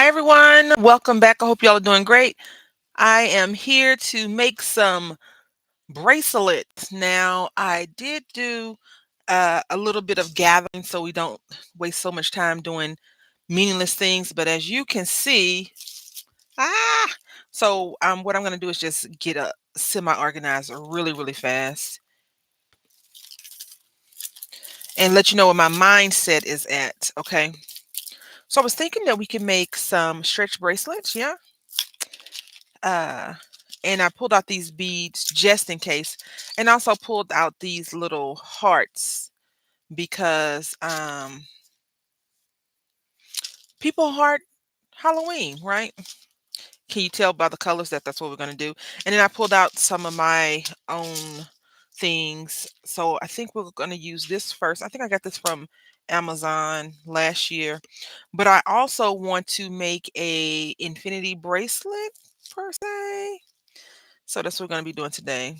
Hi, everyone. Welcome back. I hope y'all are doing great. I am here to make some bracelets. Now, I did do a little bit of gathering so we don't waste so much time doing meaningless things. But as you can see, ah, what I'm going to do is just get a semi-organizer really, really fast and let you know where my mindset is at. Okay. So I was thinking that we can make some stretch bracelets. Yeah. Uh, and I pulled out these beads just in case, and also pulled out these little hearts because people heart Halloween, right? Can you tell by the colors that that's what we're going to do? And then I pulled out some of my own things. So I think we're going to use this first. I think I got this from Amazon last year, but I also want to make a infinity bracelet per se. So that's what we're going to be doing today.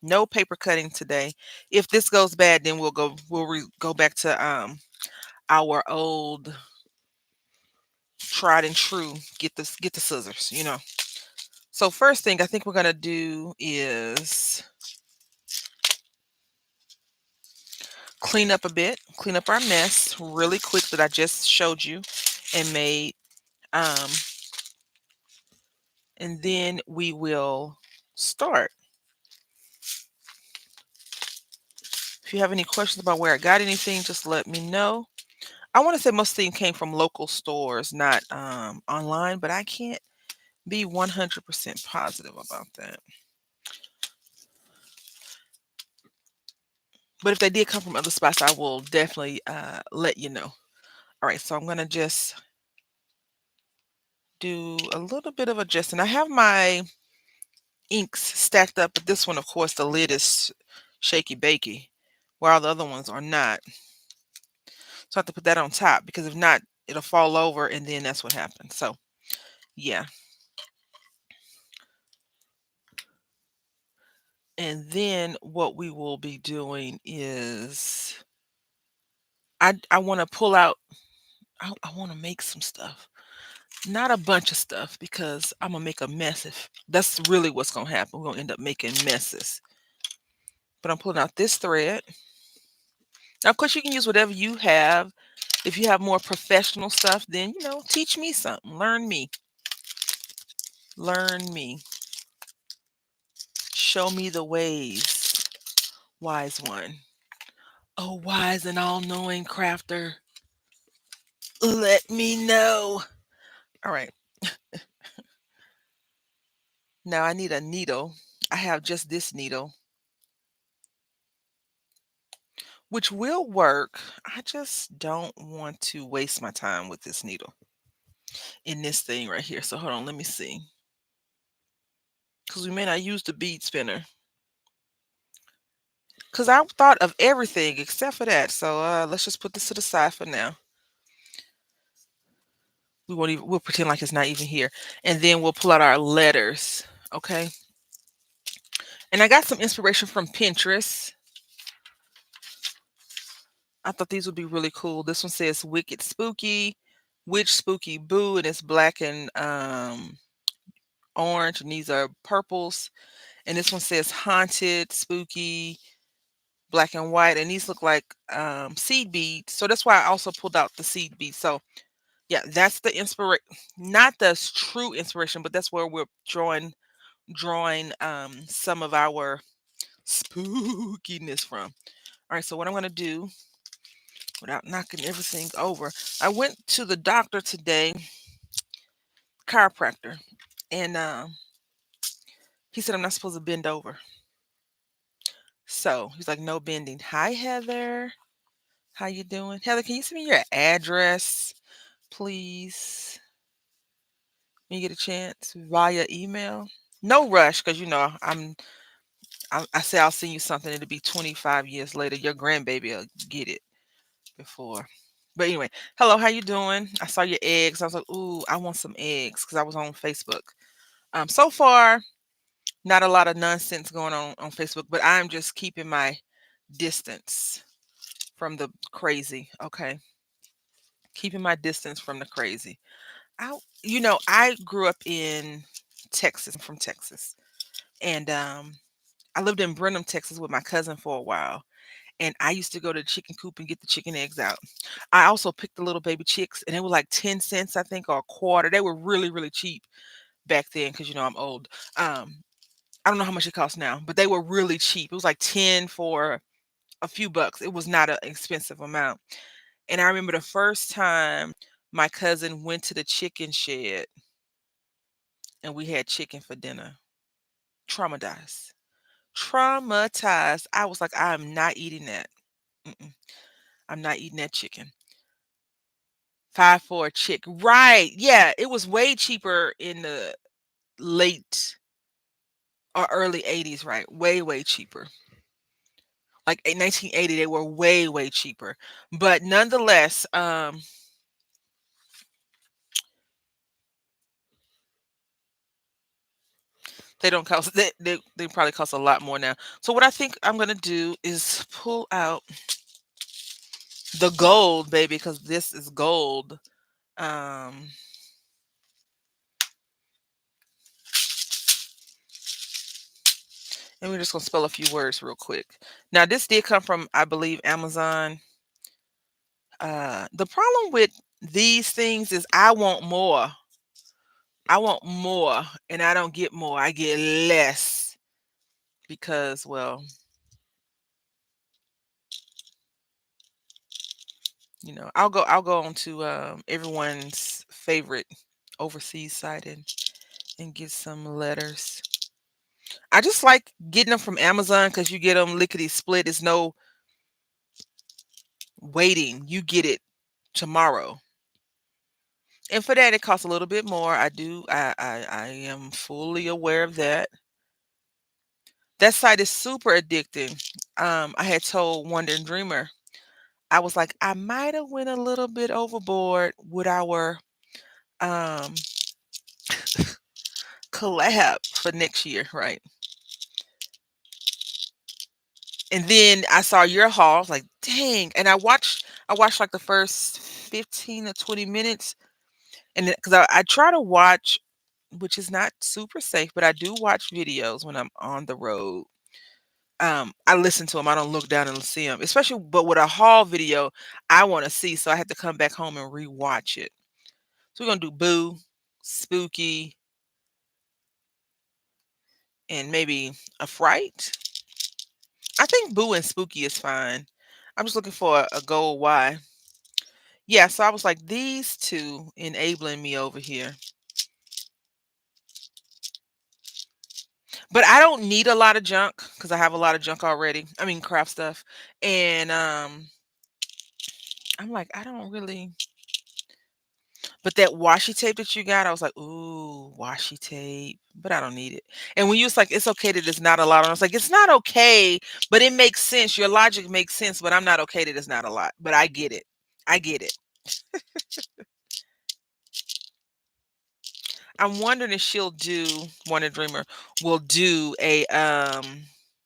No paper cutting today. If this goes bad, then we'll go back to our old tried and true. Get the scissors. So first thing I think we're gonna do is clean up a bit, clean up our mess really quick that I just showed you and made. Um, and then we will start. If you have any questions about where I got anything, just let me know. I want to say most things came from local stores, not online, but I can't be 100% positive about that. But if they did come from other spots, I will definitely let you know. All right, so I'm going to just do a little bit of adjusting. I have my inks stacked up, but this one, of course, the lid is shaky bakey, while the other ones are not. So I have to put that on top because if not, it'll fall over and then that's what happens. So, yeah. And then what we will be doing is I want to pull out, I want to make some stuff. Not a bunch of stuff because I'm gonna make a mess if that's really what's gonna happen. We're gonna end up making messes. But I'm pulling out this thread. Now, of course, you can use whatever you have. If you have more professional stuff, then teach me something. Learn me. Learn me. Show me the ways, wise one. Oh, wise and all-knowing crafter, let me know. All right. Now I need a needle. I have just this needle, which will work. I just don't want to waste my time with this needle in this thing right here. So hold on, let me see. Because we may not use the bead spinner. Because I thought of everything except for that. So let's just put this to the side for now. We'll pretend like it's not even here. And then we'll pull out our letters. Okay. And I got some inspiration from Pinterest. I thought these would be really cool. This one says Wicked Spooky, Witch Spooky Boo, and it's black and orange, and these are purples. And this one says Haunted, Spooky, black and white, and these look like seed beads. So that's why I also pulled out the seed beads. So yeah, that's the inspiration, not the true inspiration, but that's where we're drawing some of our spookiness from. All right, so what I'm going to do without knocking everything over, I went to the doctor today, chiropractor, and he said I'm not supposed to bend over. So he's like, no bending. Hi, Heather. How you doing? Heather, can you send me your address, please? When you get a chance via email. No rush, because I say I'll send you something. It'll be 25 years later. Your grandbaby will get it before. But anyway, hello, how you doing? I saw your eggs. I was like, ooh, I want some eggs because I was on Facebook. So far, not a lot of nonsense going on Facebook, but I'm just keeping my distance from the crazy. Okay. Keeping my distance from the crazy. I grew up in Texas. I'm from Texas. And I lived in Brenham, Texas with my cousin for a while. And I used to go to the chicken coop and get the chicken eggs out. I also picked the little baby chicks, and they were like 10 cents, I think, or a quarter. They were really, really cheap back then because, I'm old. I don't know how much it costs now, but they were really cheap. It was like 10 for a few bucks. It was not an expensive amount. And I remember the first time my cousin went to the chicken shed and we had chicken for dinner. Traumatized. Traumatized. I was like, I'm not eating that. Mm-mm. I'm not eating that chicken. 5 for a chick. Right. Yeah. It was way cheaper in the late or early 80s, right? Way, way cheaper. Like in 1980, they were way, way cheaper. But nonetheless, they don't cost they probably cost a lot more now. So what I think I'm gonna do is pull out the gold, baby, because this is gold. Um, and we're just gonna spell a few words real quick. Now, this did come from, I believe, Amazon. The problem with these things is I want more. I want more, and I don't get more. I get less because, well, I'll go on to everyone's favorite overseas site and get some letters. I just like getting them from Amazon because you get them lickety split. It's no waiting. You get it tomorrow. And for that, it costs a little bit more. I am fully aware of that. That site is super addicting. I had told Wonder Dreamer, I was like, I might have went a little bit overboard with our um collab for next year, right? And then I saw your haul. I was like, dang. And I watched like the first 15 or 20 minutes. And because I try to watch, which is not super safe, but I do watch videos when I'm on the road. I listen to them. I don't look down and see them. Especially, but with a haul video, I want to see, so I have to come back home and rewatch it. So we're gonna do Boo, Spooky, and maybe a Fright. I think Boo and Spooky is fine. I'm just looking for a gold Y. Yeah, so I was like, these two enabling me over here. But I don't need a lot of junk because I have a lot of junk already. I mean, craft stuff. And I'm like, I don't really. But that washi tape that you got, I was like, ooh, washi tape. But I don't need it. And when you was like, it's okay that it's not a lot, I was like, it's not okay, but it makes sense. Your logic makes sense, but I'm not okay that it's not a lot. But I get it. I get it. I'm wondering if she'll do Wonder Dreamer will do a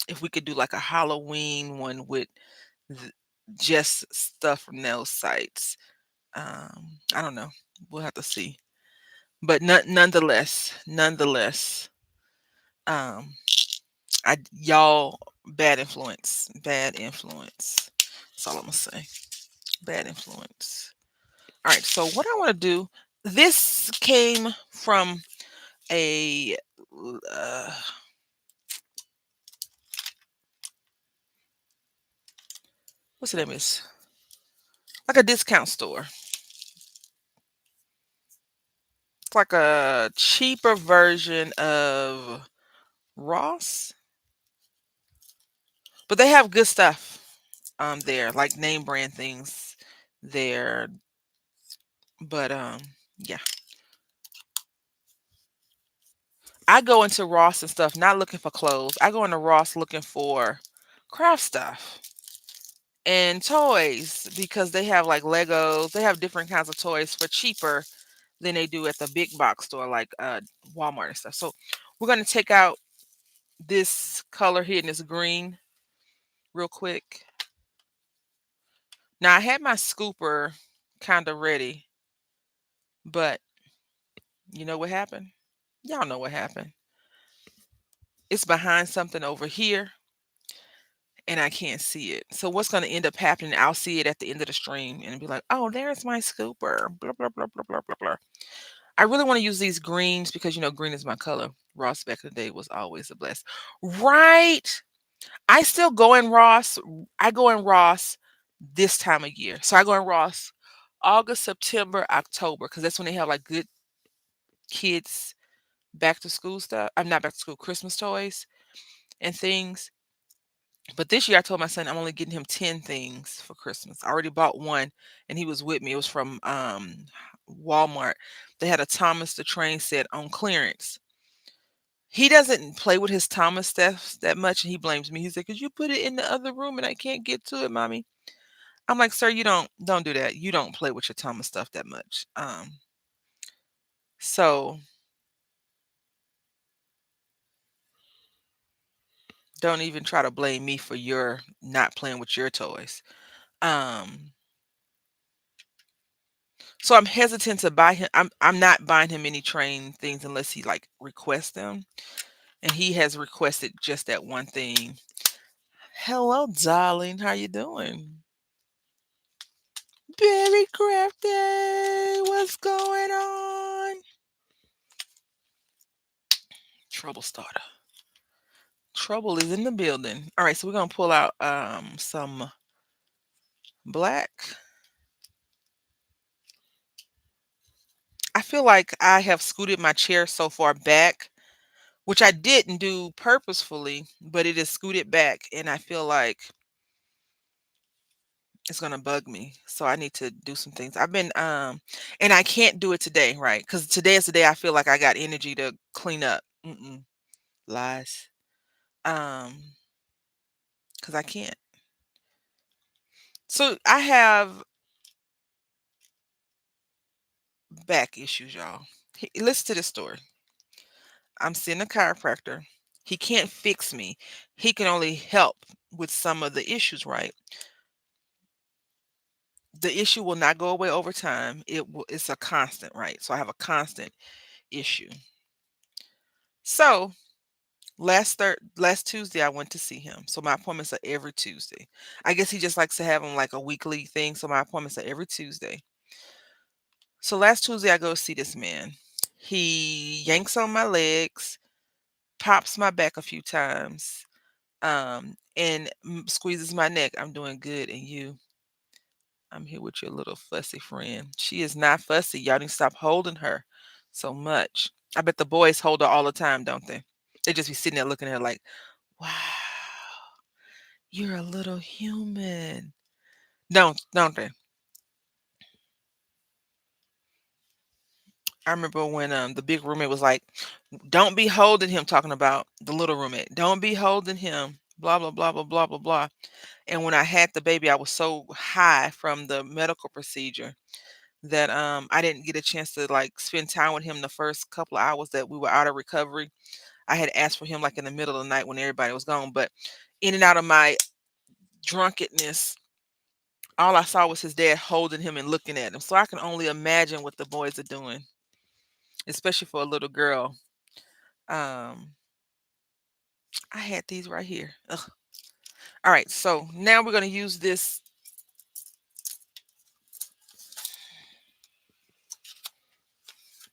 if we could do like a Halloween one with th- just stuff from those sites. I don't know. We'll have to see. But nonetheless, um, I y'all bad influence, bad influence. That's all I'm gonna say. Bad influence. All right. So what I want to do. This came from a uh, what's the name is like a discount store. It's like a cheaper version of Ross, but they have good stuff there, like name brand things there. But yeah. I go into Ross and stuff not looking for clothes. I go into Ross looking for craft stuff and toys because they have like Legos. They have different kinds of toys for cheaper than they do at the big box store like Walmart and stuff. So we're gonna take out this color here and this green real quick. Now I had my scooper kind of ready, but you know what happened? Y'all know what happened. It's behind something over here and I can't see it. So what's going to end up happening? I'll see it at the end of the stream and be like, "Oh, there's my scooper." Blah blah blah blah blah blah blah. I really want to use these greens because green is my color. Ross back in the day was always a bless. Right. I still go in Ross. I go in Ross this time of year. So I go in Ross August, September, October because that's when they have like good kids back to school stuff. I'm not back to school, Christmas toys and things. But this year I told my son I'm only getting him 10 things for Christmas. I already bought one and he was with me. It was from Walmart. They had a Thomas the Train set on clearance. He doesn't play with his Thomas stuff that much and he blames me. He's like, "Cause you put it in the other room and I can't get to it, mommy." I'm like, "Sir, you don't do that. You don't play with your Thomas stuff that much." So don't even try to blame me for your not playing with your toys. Um So I'm hesitant to buy him. I'm not buying him any train things unless he like requests them. And he has requested just that one thing. Hello, darling. How you doing? Very crafty. What's going on? Trouble starter. Trouble is in the building. All right, so we're gonna pull out some black. I feel like I have scooted my chair so far back, which I didn't do purposefully, but it is scooted back, and I feel like it's gonna bug me. So I need to do some things. I've been and I can't do it today, right? Because today is the day I feel like I got energy to clean up. Lies. Um, because I can't. So I have back issues, y'all. Listen to this story. I'm seeing a chiropractor. He can't fix me. He can only help with some of the issues, right? The issue will not go away over time. It's a constant, right? So I have a constant issue. So last Tuesday I went to see him. So my appointments are every Tuesday. I guess he just likes to have them like a weekly thing. So my appointments are every Tuesday. So last Tuesday I go see this man. He yanks on my legs, pops my back a few times, and squeezes my neck. I'm doing good, and you? I'm here with your little fussy friend. She is not fussy. Y'all need to stop holding her so much. I bet the boys hold her all the time, don't they? They just be sitting there looking at her like, wow, you're a little human. Don't they? I remember when the big roommate was like, "Don't be holding him," talking about the little roommate. "Don't be holding him." Blah blah blah blah blah blah blah. And when I had the baby, I was so high from the medical procedure that I didn't get a chance to like spend time with him the first couple of hours that we were out of recovery. I had asked for him like in the middle of the night when everybody was gone, but in and out of my drunkenness, all I saw was his dad holding him and looking at him. So I can only imagine what the boys are doing, especially for a little girl. Um, I had these right here. Ugh. All right, so now we're going to use this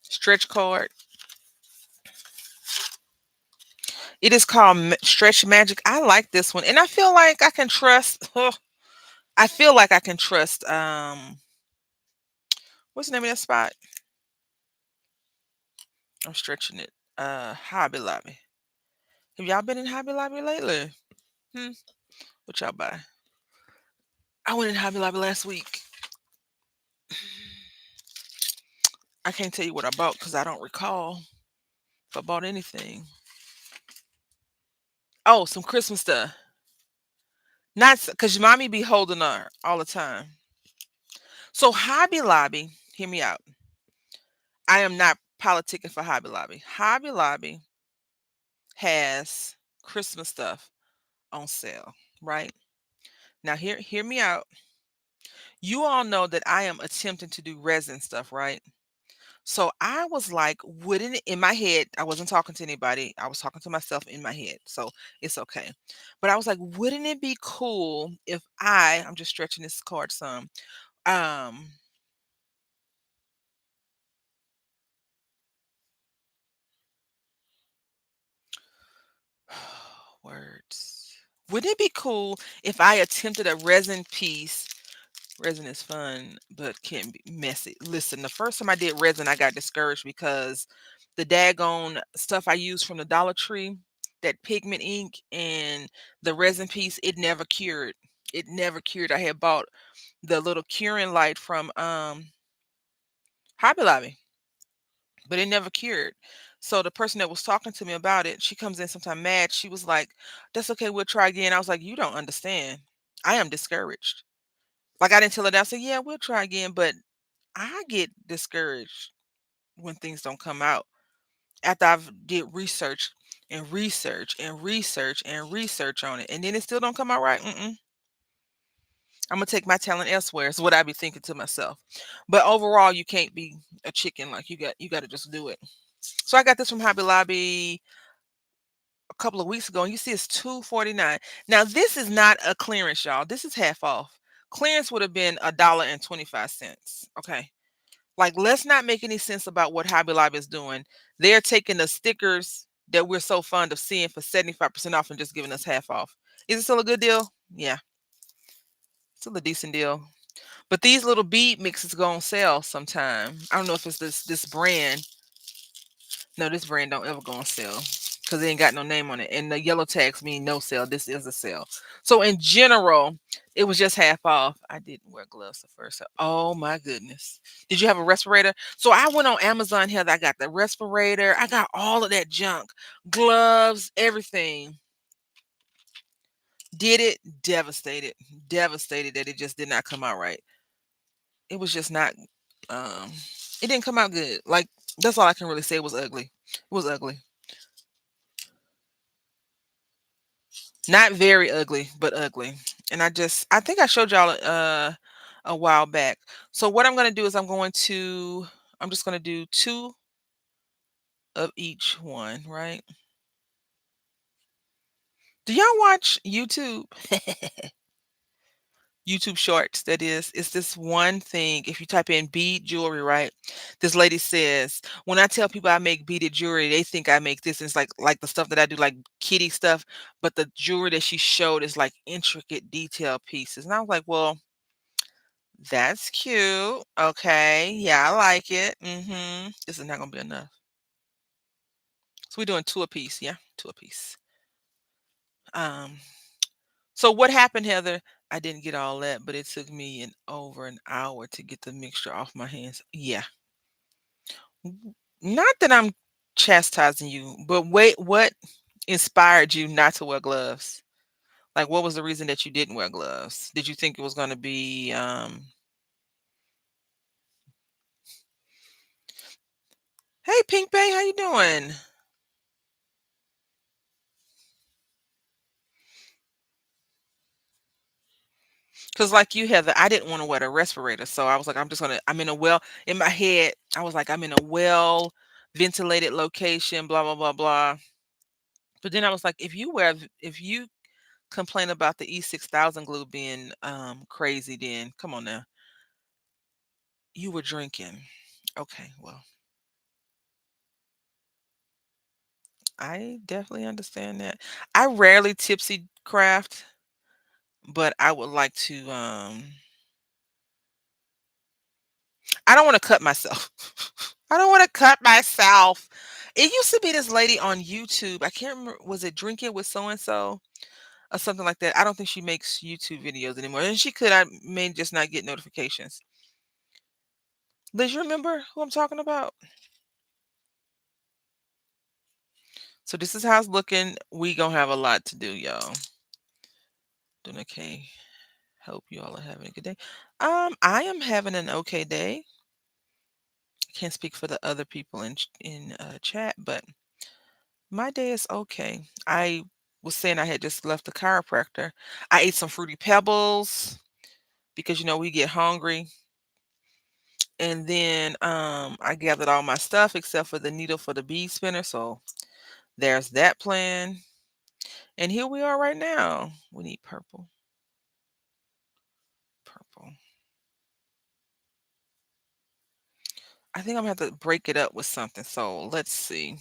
stretch card. It is called Stretch Magic. I like this one, and I feel like I can trust. I feel like I can trust. What's the name of that spot? I'm stretching it. Hobby Lobby. Have y'all been in Hobby Lobby lately? Hmm. What y'all buy? I went in Hobby Lobby last week. I can't tell you what I bought because I don't recall if I bought anything. Oh, some Christmas stuff. Not because mommy be holding her all the time. So Hobby Lobby, hear me out. I am not politicking for Hobby Lobby. Hobby Lobby has Christmas stuff on sale, right? Now hear me out. You all know that I am attempting to do resin stuff, right? So I was like, wouldn't it in my head, I wasn't talking to anybody. I was talking to myself in my head. So it's okay. But I was like, wouldn't it be cool if I'm just stretching this card some. Um words. Wouldn't it be cool if I attempted a resin piece? Resin is fun, but can be messy. Listen, the first time I did resin, I got discouraged because the daggone stuff I used from the Dollar Tree, that pigment ink and the resin piece, it never cured. It never cured. I had bought the little curing light from Hobby Lobby, but it never cured. So the person that was talking to me about it, she comes in sometime mad. She was like, "That's okay, we'll try again." I was like, "You don't understand. I am discouraged." Like I didn't tell her that. I said, "Yeah, we'll try again," but I get discouraged when things don't come out after I've did research and research and research and research on it, and then it still don't come out right. I'm gonna take my talent elsewhere. Is what I be thinking to myself. But overall, you can't be a chicken. Like you got to just do it. So I got this from Hobby Lobby a couple of weeks ago, and you see it's 2.49. Now this is not a clearance, y'all. This is half off. Clearance would have been $1.25. Okay. Like, let's not make any sense about what Hobby Lobby is doing. They're taking the stickers that we're so fond of seeing for 75% off and just giving us half off. Is it still a good deal? Yeah, still a decent deal. But these little bead mixes go on sale sometime. I don't know if it's this brand. No, this brand don't ever go on sale because they ain't got no name on it. And the yellow tags mean no sale. This is a sale. So in general, it was just half off. I didn't wear gloves the first time. Oh my goodness. Did you have a respirator? So I went on Amazon, Heather. I got the respirator. I got all of that junk. Gloves, everything. Did it? Devastated. Devastated that it just did not come out right. It was just not um it didn't come out good. Like that's all I can really say. It was ugly. It was ugly. Not very ugly, but ugly. And I think I showed y'all a while back. So what I'm going to do is I'm just going to do two of each one, right? Do y'all watch YouTube? YouTube Shorts, that is. It's this one thing. If you type in bead jewelry, right? This lady says, when I tell people I make beaded jewelry, they think I make this. And it's like the stuff that I do, like kitty stuff. But the jewelry that she showed is like intricate detail pieces. And I was like, well, that's cute. Okay. Yeah, I like it. This is not gonna be enough. So we're doing two apiece. Yeah, two apiece. Um, so what happened, Heather? I didn't get all that, but it took me over an hour to get the mixture off my hands. Yeah. Not that I'm chastising you, but wait, what inspired you not to wear gloves? Like what was the reason that you didn't wear gloves? Did you think it was gonna be hey Pink Bay, how you doing? 'Cause like you, Heather, I didn't wanna wear the respirator, so I was like, I'm in a in my head, I was like, "I'm in a well-ventilated location, blah, blah, blah, blah." But then I was like, if you complain about the E6000 glue being, crazy, then come on now. You were drinking. Okay, well, I definitely understand that. I rarely tipsy craft, but I would like to, I don't wanna cut myself. I don't wanna cut myself. It used to be this lady on YouTube, I can't remember, was it Drinking with So and So or something like that? I don't think she makes YouTube videos anymore, and she could, I may just not get notifications. Liz, you remember who I'm talking about? So this is how it's looking. We gonna have a lot to do, y'all. Doing okay. Hope you all are having a good day. I am having an okay day. Can't speak for the other people in chat, but my day is okay. I was saying I had just left the chiropractor. I ate some fruity pebbles. because we get hungry. And then I gathered all my stuff except for the needle for the bead spinner. So there's that plan. And here we are right now. We need purple. Purple. I think I'm gonna have to break it up with something. So let's see.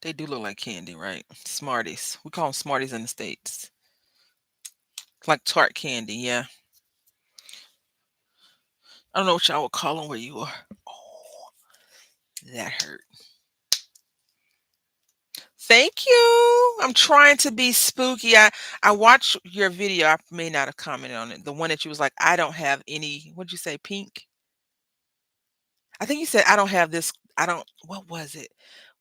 They do look like candy, right? Smarties. We call them Smarties in the States. Like tart candy, yeah. I don't know what y'all would call them where you are. Oh, that hurt. Thank you. I'm trying to be spooky. I watched your video. I may not have commented on it. The one that you was like, I don't have any. What'd you say? Pink. I think you said I don't have this. I don't. What was it?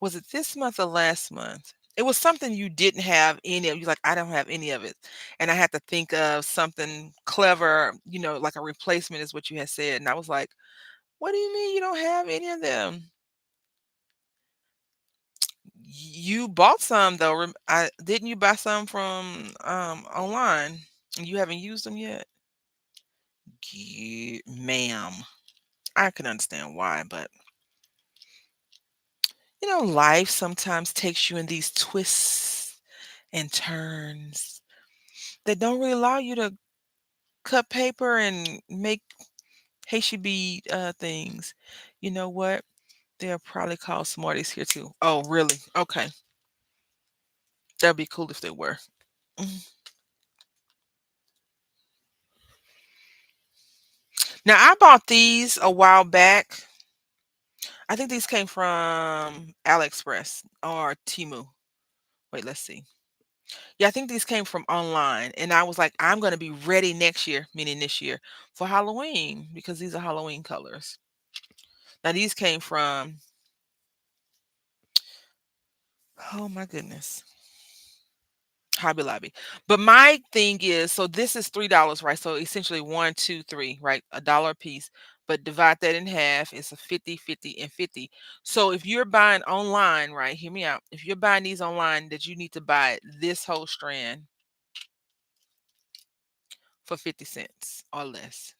Was it this month or last month? It was something you didn't have any of. You like, I don't have any of it, and I had to think of something clever. Like a replacement is what you had said, and I was like, what do you mean you don't have any of them? You bought some though. I didn't you buy some from online and you haven't used them yet? Ma'am. I can understand why, but life sometimes takes you in these twists and turns that don't really allow you to cut paper and make Haitian bead things. You know what? They're probably called Smarties here too. Oh, really? Okay. That'd be cool if they were. Mhm. Now I bought these a while back. I think these came from AliExpress or Temu. Wait, let's see. Yeah, I think these came from online. And I was like, I'm going to be ready next year, meaning this year, for Halloween because these are Halloween colors. Now, these came from, oh my goodness, Hobby Lobby. But my thing is, so this is $3, right? So essentially one, two, three, right? $1 a piece. But divide that in half, it's a 50, 50, and 50. So if you're buying online, right? Hear me out. If you're buying these online, that you need to buy this whole strand for 50 cents or less.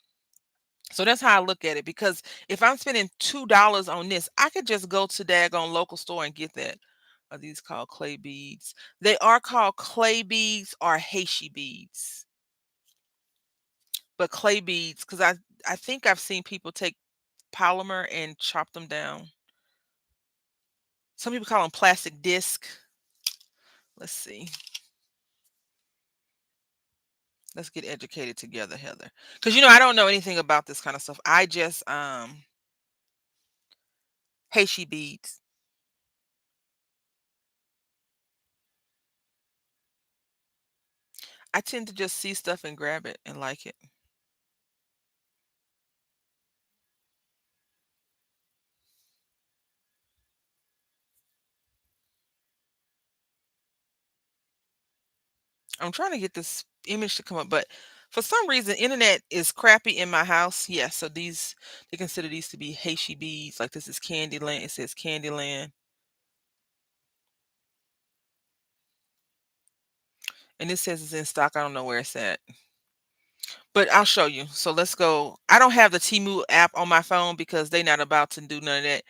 So that's how I look at it. Because if I'm spending $2 on this, I could just go to daggone local store and get that. Are these called clay beads? They are called clay beads or Haitian beads. But clay beads, because I think I've seen people take polymer and chop them down. Some people call them plastic disc. Let's see. Let's get educated together, Heather. Because I don't know anything about this kind of stuff. I just Haitian beads. I tend to just see stuff and grab it and like it. I'm trying to get this image to come up, but for some reason, internet is crappy in my house. Yeah, so they consider these to be Haitian beads. Like this is Candyland. It says Candyland, and it says it's in stock. I don't know where it's at, but I'll show you. So let's go. I don't have the Temu app on my phone because they're not about to do none of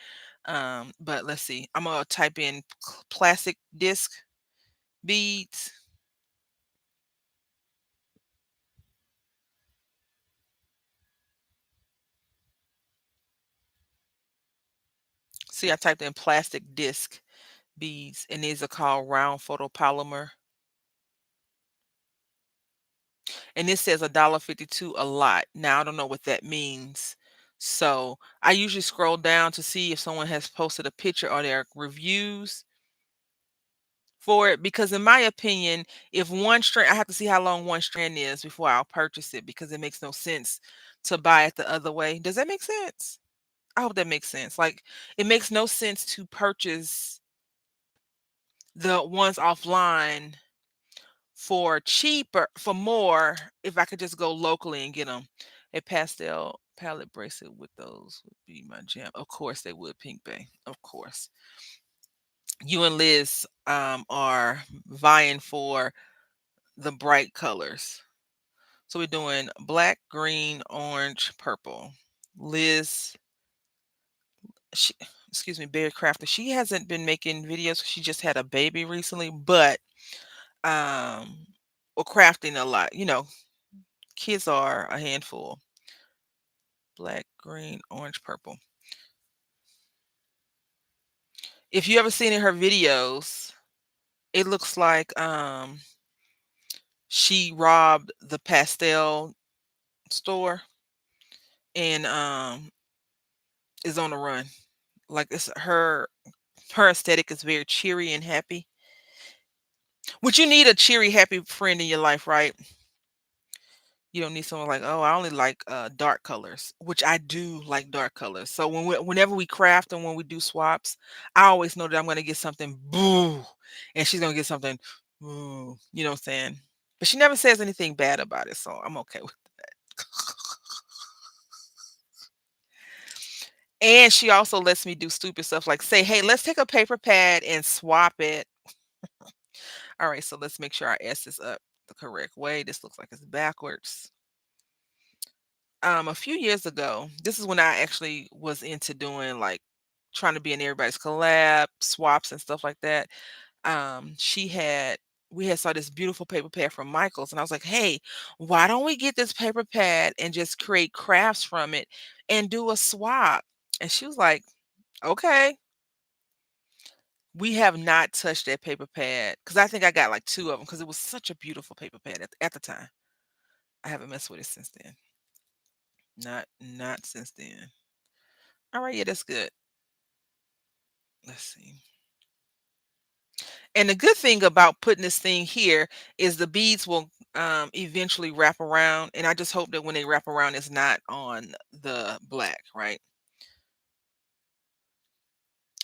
that. But let's see. I'm gonna type in plastic disc beads. See, I typed in plastic disc beads, and these are called round photopolymer. And it says $1.52 a lot. Now I don't know what that means. So I usually scroll down to see if someone has posted a picture or their reviews for it. Because in my opinion, if one strand, I have to see how long one strand is before I'll purchase it because it makes no sense to buy it the other way. Does that make sense? I hope that makes sense. Like it makes no sense to purchase the ones offline for cheaper, for more, if I could just go locally and get them. A palette bracelet with those would be my jam. Of course they would, Pink Bay. Of course. You and Liz are vying for the bright colors. So we're doing black, green, orange, purple. Liz, she, excuse me, Berry Crafter. She hasn't been making videos. She just had a baby recently, but um, we're crafting a lot. Kids are a handful. Black, green, orange, purple. If you ever seen in her videos, it looks like she robbed the pastel store and is on the run. Like it's her aesthetic is very cheery and happy. Would you need a cheery, happy friend in your life, right? You don't need someone like, oh, I only like dark colors, which I do like dark colors. So whenever we craft and when we do swaps, I always know that I'm gonna get something boo, and she's gonna get something boo. You know what I'm saying? But she never says anything bad about it, so I'm okay with. And she also lets me do stupid stuff like say, hey, let's take a paper pad and swap it. All right, so let's make sure our S is up the correct way. This looks like it's backwards. A few years ago, this is when I actually was into doing like trying to be in everybody's collab, swaps and stuff like that. She had we had saw this beautiful paper pad from Michael's, and I was like, hey, why don't we get this paper pad and just create crafts from it and do a swap? And she was like, okay. We have not touched that paper pad because I think I got like two of them because it was such a beautiful paper pad at the time. I haven't messed with it since then. Not since then. All right, yeah, that's good. Let's see. And the good thing about putting this thing here is the beads will eventually wrap around, and I just hope that when they wrap around, it's not on the black, right?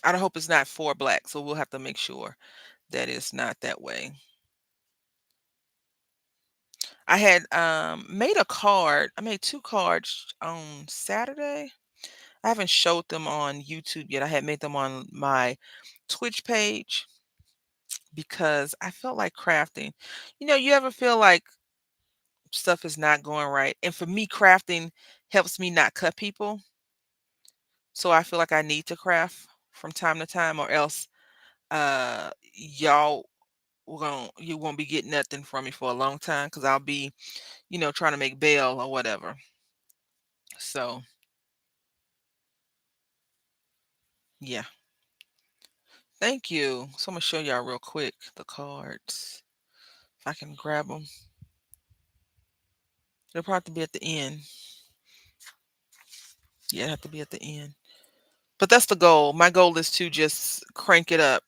I don't hope it's not for black, so we'll have to make sure that it's not that way. I had made a card. I made two cards on Saturday. I haven't showed them on YouTube yet. I had made them on my Twitch page because I felt like crafting. You ever feel like stuff is not going right? And for me, crafting helps me not cut people. So I feel like I need to craft from time to time, or else y'all you won't be getting nothing from me for a long time because I'll be, trying to make bail or whatever. So yeah. Thank you. So I'm gonna show y'all real quick the cards. If I can grab them. They'll probably be at the end. Yeah, it have to be at the end. But that's the goal. My goal is to just crank it up.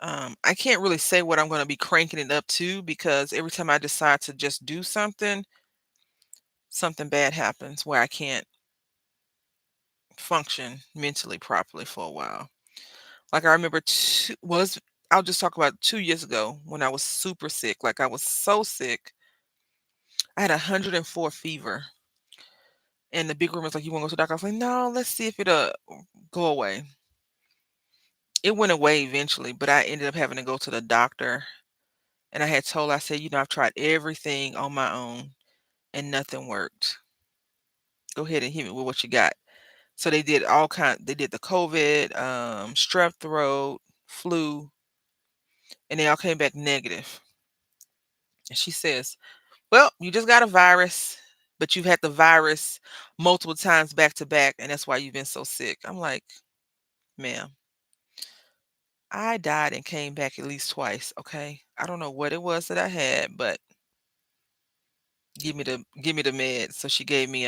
I can't really say what I'm going to be cranking it up to because every time I decide to just do something, something bad happens where I can't function mentally properly for a while. Like I remember I'll just talk about 2 years ago when I was super sick. Like I was so sick. I had 104 fever. And the big room was like, you want to go to the doctor? I was like, no, let's see if it'll go away. It went away eventually, but I ended up having to go to the doctor. And I said, I've tried everything on my own and nothing worked. Go ahead and hit me with what you got. So they did the COVID, strep throat, flu, and they all came back negative. And she says, well, you just got a virus, but you've had the virus multiple times back to back, and that's why you've been so sick. I'm like, ma'am, I died and came back at least twice. Okay. I don't know what it was that I had, but give me the meds. So she gave me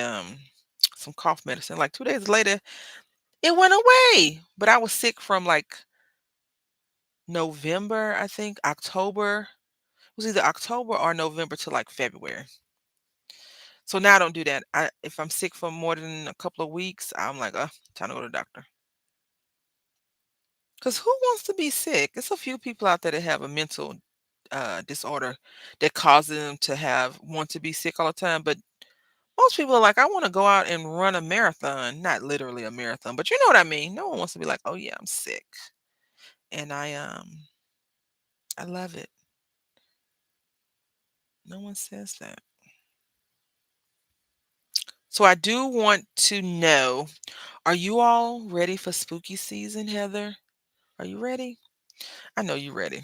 some cough medicine. Like 2 days later, it went away. But I was sick from like November, I think, October. It was either October or November to like February. So now I don't do that. If I'm sick for more than a couple of weeks, I'm like, time to go to the doctor. Because who wants to be sick? It's a few people out there that have a mental disorder that causes them to want to be sick all the time. But Most people are like, I want to go out and run a marathon. Not literally a marathon, but you know what I mean. No one wants to be like, oh yeah, I'm sick. And I love it. No one says that. So I do want to know, are you all ready for spooky season, Heather? Are you ready? I know you're ready.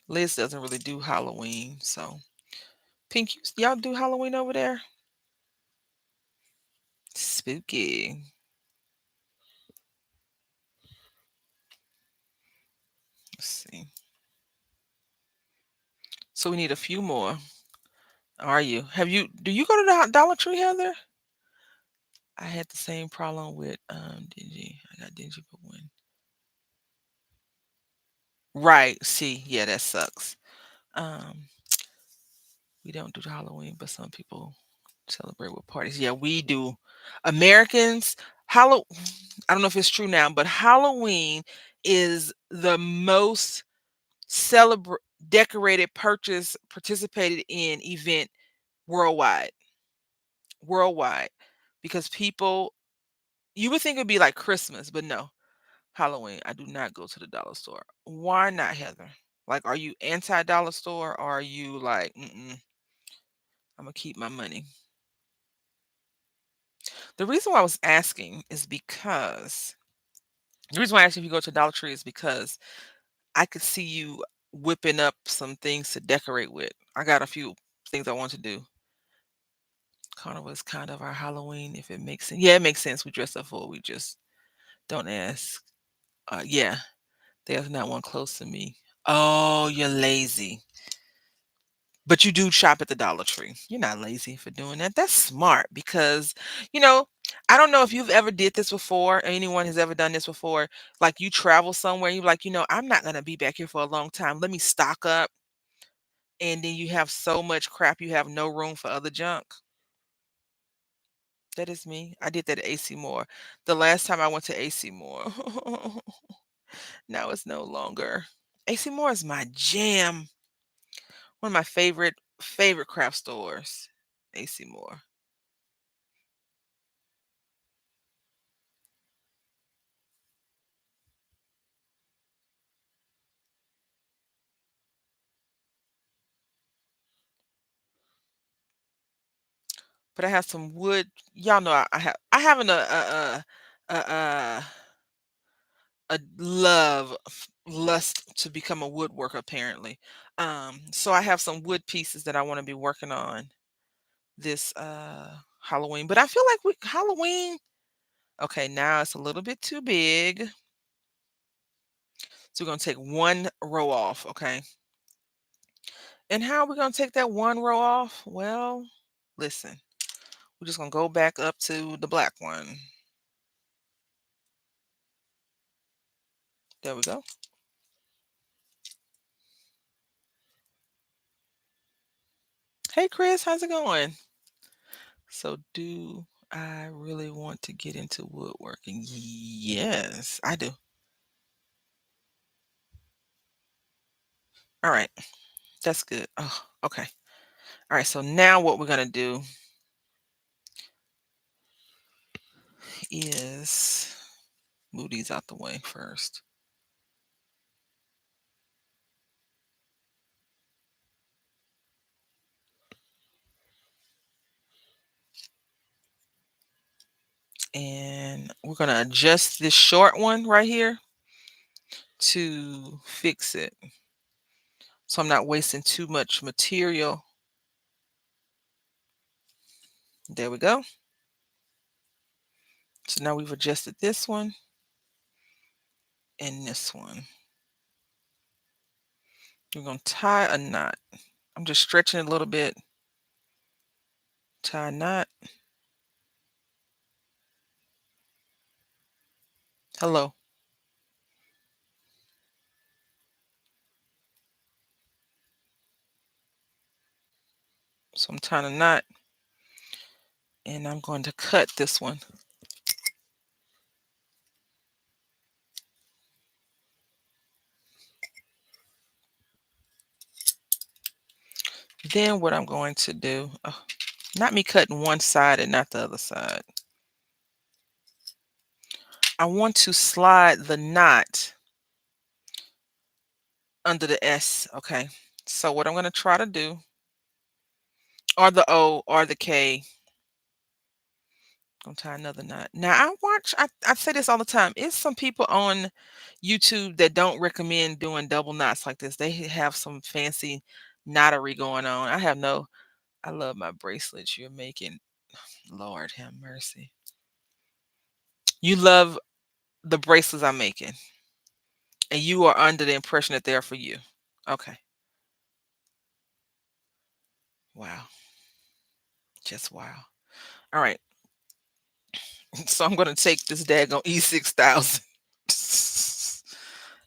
Liz doesn't really do Halloween, so Pink, y'all do Halloween over there? Spooky. Let's see. So we need a few more. Are you? Do you go to the Dollar Tree, Heather? I had the same problem with Dingy. I got Dingy but one. Right. See, yeah, that sucks. Um, we don't do Halloween, but some people celebrate with parties. Yeah, we do. Americans, Hallow I don't know if it's true now, but Halloween is the most celebra decorated, purchase, participated in event worldwide. Worldwide. Because people you would think it'd be like Christmas, but no. Halloween, I do not go to the dollar store. Why not, Heather? Like, are you anti dollar store or are you like, I'm gonna keep my money? The reason why I was asking is because the reason why I asked if you go to Dollar Tree is because I could see you whipping up some things to decorate with. I got a few things I want to do. Carnival is kind of our Halloween, if it makes sense. Yeah, it makes sense. We dress up for it. We just don't ask. Yeah, there's not one close to me. Oh, you're lazy. But you do shop at the Dollar Tree. You're not lazy for doing that. That's smart because, you know, I don't know if you've ever did this before, or anyone has ever done this before. Like you travel somewhere, you're like, I'm not gonna be back here for a long time. Let me stock up. And then you have so much crap, you have no room for other junk. That is me. I did that at AC Moore. The last time I went to AC Moore, now it's no longer. AC Moore is my jam. One of my favorite craft stores. AC Moore. But I have some wood. Y'all know I have a lust to become a woodworker apparently. So I have some wood pieces that I want to be working on this Halloween. But I feel like Halloween, okay, now it's a little bit too big. So we're gonna take one row off, okay? And how are we gonna take that one row off? Well, listen, we're just gonna go back up to the black one. There we go. Hey Chris, how's it going? So do I really want to get into woodworking? Yes, I do. All right, that's good. Oh, okay. All right, so now what we're gonna do is move these out the way first. And we're gonna adjust this short one right here to fix it. So I'm not wasting too much material. There we go. So now we've adjusted this one and this one. We're gonna tie a knot. I'm just stretching it a little bit. Tie a knot. Hello. So I'm tying a knot and I'm going to cut this one. Then what I'm going to do, oh, Not me cutting one side and not the other side. I want to slide the knot under the S. Okay. So what I'm going to try to do, or the O or the K, I'm tie another knot. Now I say this all the time. It's some people on YouTube that don't recommend doing double knots like this. They have some fancy knottery going on. I love my bracelets you're making. Lord have mercy. You love the bracelets I'm making, and you are under the impression that they're for you. Okay. Wow. Just wow. All right. So I'm gonna take this daggone E6000.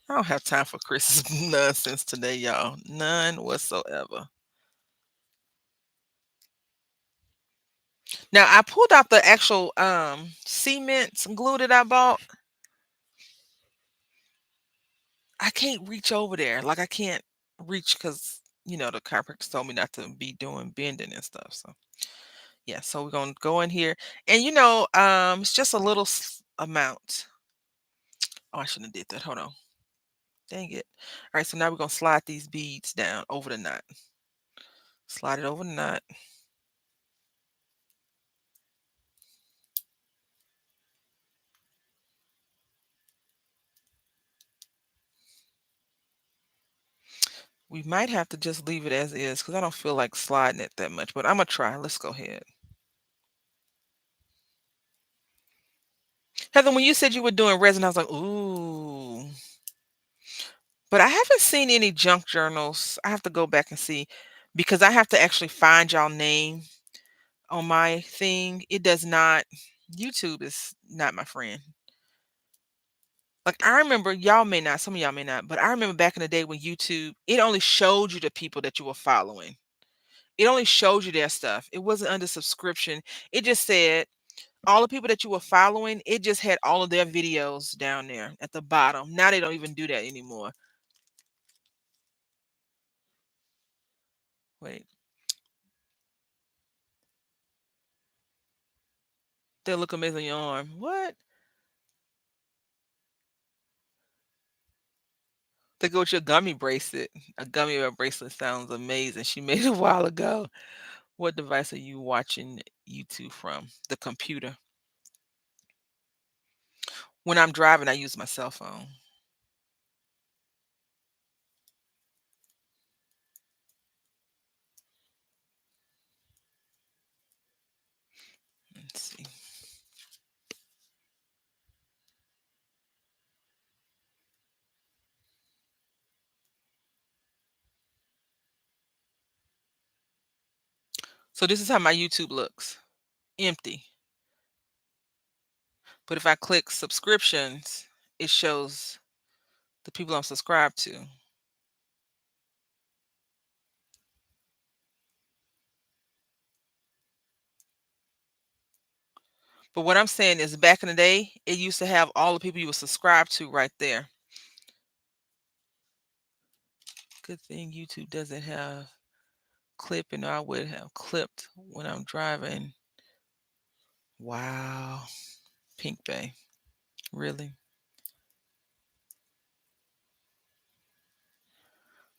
I don't have time for Chris's nonsense today, y'all. None whatsoever. Now I pulled out the actual cement glue that I bought. I can't reach over there. Like I can't reach because the chiropractor told me not to be doing bending and stuff. So yeah, so we're gonna go in here, and it's just a little amount. Oh, I shouldn't have did that. Hold on. Dang it. All right, so now we're gonna slide these beads down over the knot. Slide it over the knot. We might have to just leave it as is because I don't feel like sliding it that much, but I'm gonna try. Let's go ahead. Heather, when you said you were doing resin, I was like, ooh. But I haven't seen any junk journals. I have to go back and see because I have to actually find y'all name on my thing. It does not. YouTube is not my friend. Like I remember y'all may not, some of y'all may not, but I remember back in the day when YouTube, it only showed you the people that you were following. It only showed you their stuff. It wasn't under subscription. It just said all the people that you were following, it just had all of their videos down there at the bottom. Now they don't even do that anymore. Wait, they look amazing on your arm. What? They go with your gummy bracelet. A gummy bear bracelet sounds amazing. She made it a while ago. What device are you watching YouTube from? The computer. When I'm driving, I use my cell phone. Let's see. So this is how my YouTube looks. Empty. But if I click subscriptions, it shows the people I'm subscribed to. But what I'm saying is back in the day, it used to have all the people you were subscribed to right there. Good thing YouTube doesn't have clipping, or I would have clipped when I'm driving. Wow. Pink Bay. Really?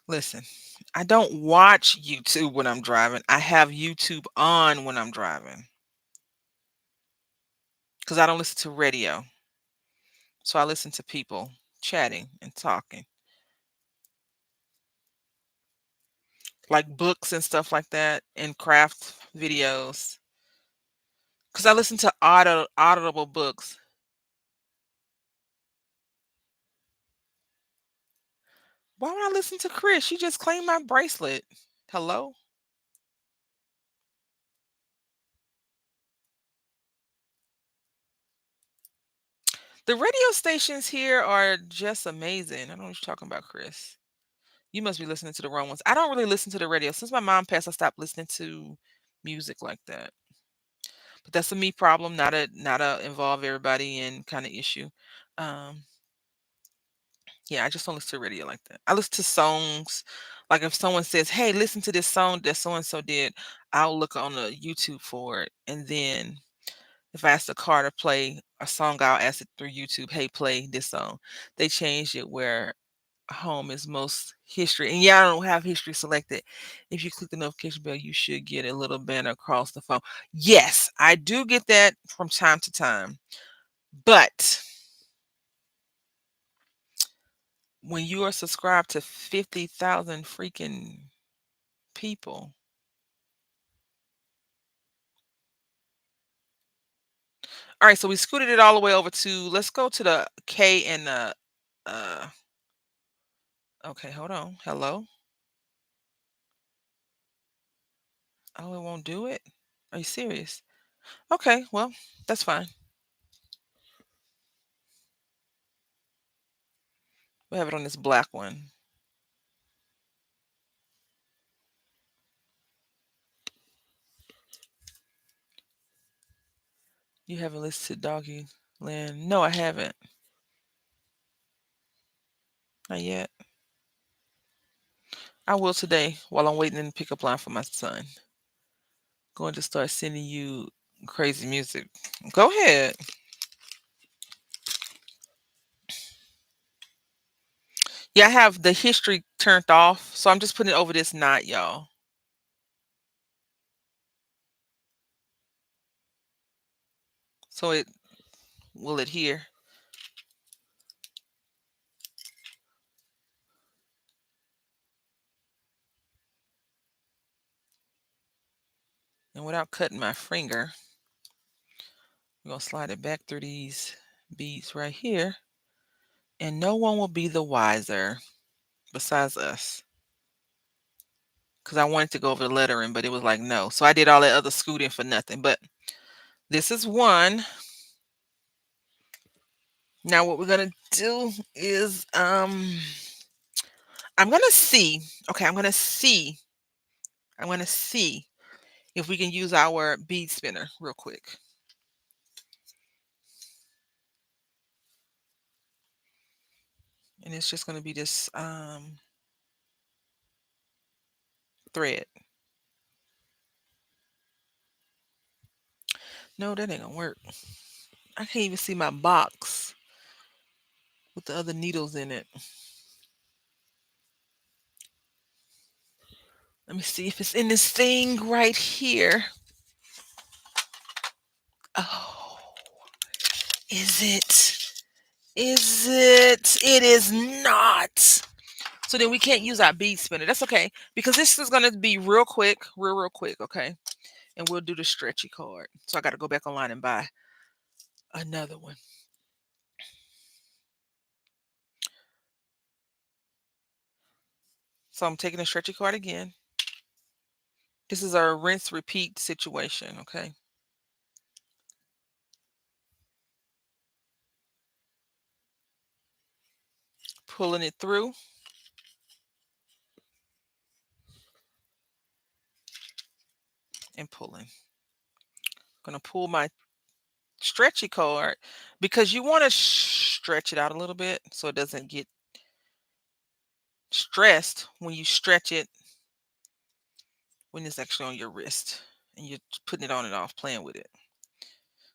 Listen, I don't watch YouTube when I'm driving. I have YouTube on when I'm driving because I don't listen to radio. So I listen to people chatting and talking, like books and stuff like that, and craft videos. Because I listen to audible books. Why would I listen to Chris? She just claimed my bracelet. Hello? The radio stations here are just amazing. I don't know what you're talking about, Chris. You must be listening to the wrong ones. I don't really listen to the radio. Since my mom passed, I stopped listening to music like that. But that's a me problem, not a involve everybody in kind of issue. Um, yeah, I just don't listen to radio like that. I listen to songs Like if someone says, "Hey, listen to this song that so and so did," I'll look on the YouTube for it, and then if I ask the car to play a song, I'll ask it through YouTube, "Hey, play this song." They changed it where home is most history. And yeah, I don't have history selected. If you click the notification bell, you should get a little banner across the phone. Yes, I do get that from time to time. But when you are subscribed to 50,000 freaking people, all right, so we scooted it all the way over to, let's go to the K and the, uh, okay, hold on. Hello? Oh, it won't do it? Are you serious? Okay, well, that's fine. We'll have it on this black one. You haven't listened to Doggy Land? No, I haven't. Not yet. I will today while I'm waiting in the pickup line for my son. Going to start sending you crazy music. Go ahead. Yeah, I have the history turned off, so I'm just putting it over this knot, y'all. So it will adhere. And without cutting my finger, we're going to slide it back through these beads right here. And no one will be the wiser besides us. Because I wanted to go over the lettering, but it was like, no. So I did all that other scooting for nothing. But this is one. Now what we're going to do is I'm going to see. Okay, I'm going to see if we can use our bead spinner real quick. And it's just going to be this thread. No, that ain't going to work. I can't even see my box with the other needles in it. Let me see if it's in this thing right here. Oh, is it? Is it? It is not. So then we can't use our bead spinner. That's okay because this is going to be real quick, real quick, okay? And we'll do the stretchy card. So I got to go back online and buy another one. So I'm taking a stretchy card again. This is our rinse repeat situation, okay? Pulling it through and pulling. Gonna pull my stretchy card because you want to stretch it out a little bit so it doesn't get stressed when you stretch it when it's actually on your wrist and you're putting it on and off, playing with it.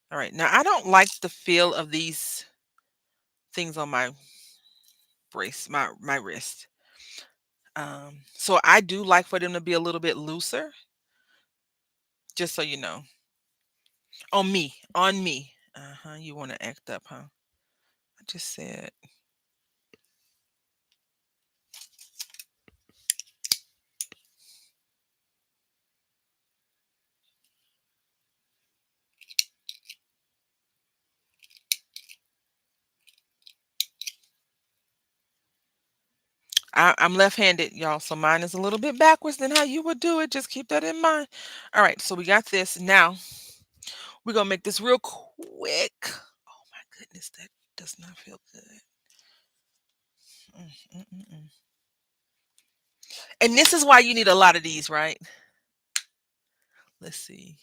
All right, now I don't like the feel of these things on my my wrist. So I do like for them to be a little bit looser, just so you know. On me. Uh-huh. You want to act up, huh? I just said. I'm left-handed, y'all, so mine is a little bit backwards than how you would do it. Just keep that in mind. All right, so we got this. Now we're gonna make this real quick. Oh my goodness, that does not feel good. Mm, mm, mm, mm. And this is why you need a lot of these, right? Let's see.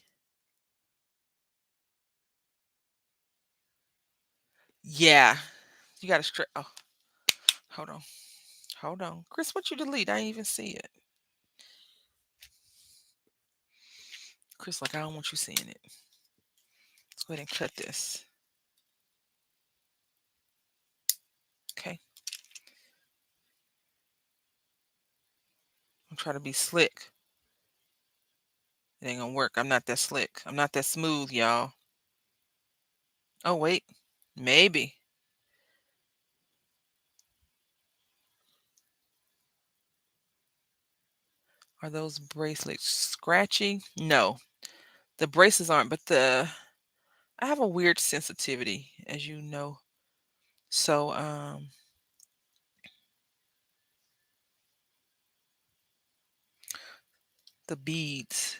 Yeah, you got to stretch. Oh, hold on. Hold on. Chris, what you delete? I didn't even see it. Chris, like, I don't want you seeing it. Let's go ahead and cut this. Okay. I'm trying to be slick. It ain't gonna work. I'm not that slick. I'm not that smooth, y'all. Oh, wait. Maybe. Are those bracelets scratchy? No. The braces aren't, but I have a weird sensitivity, as you know. So, the beads.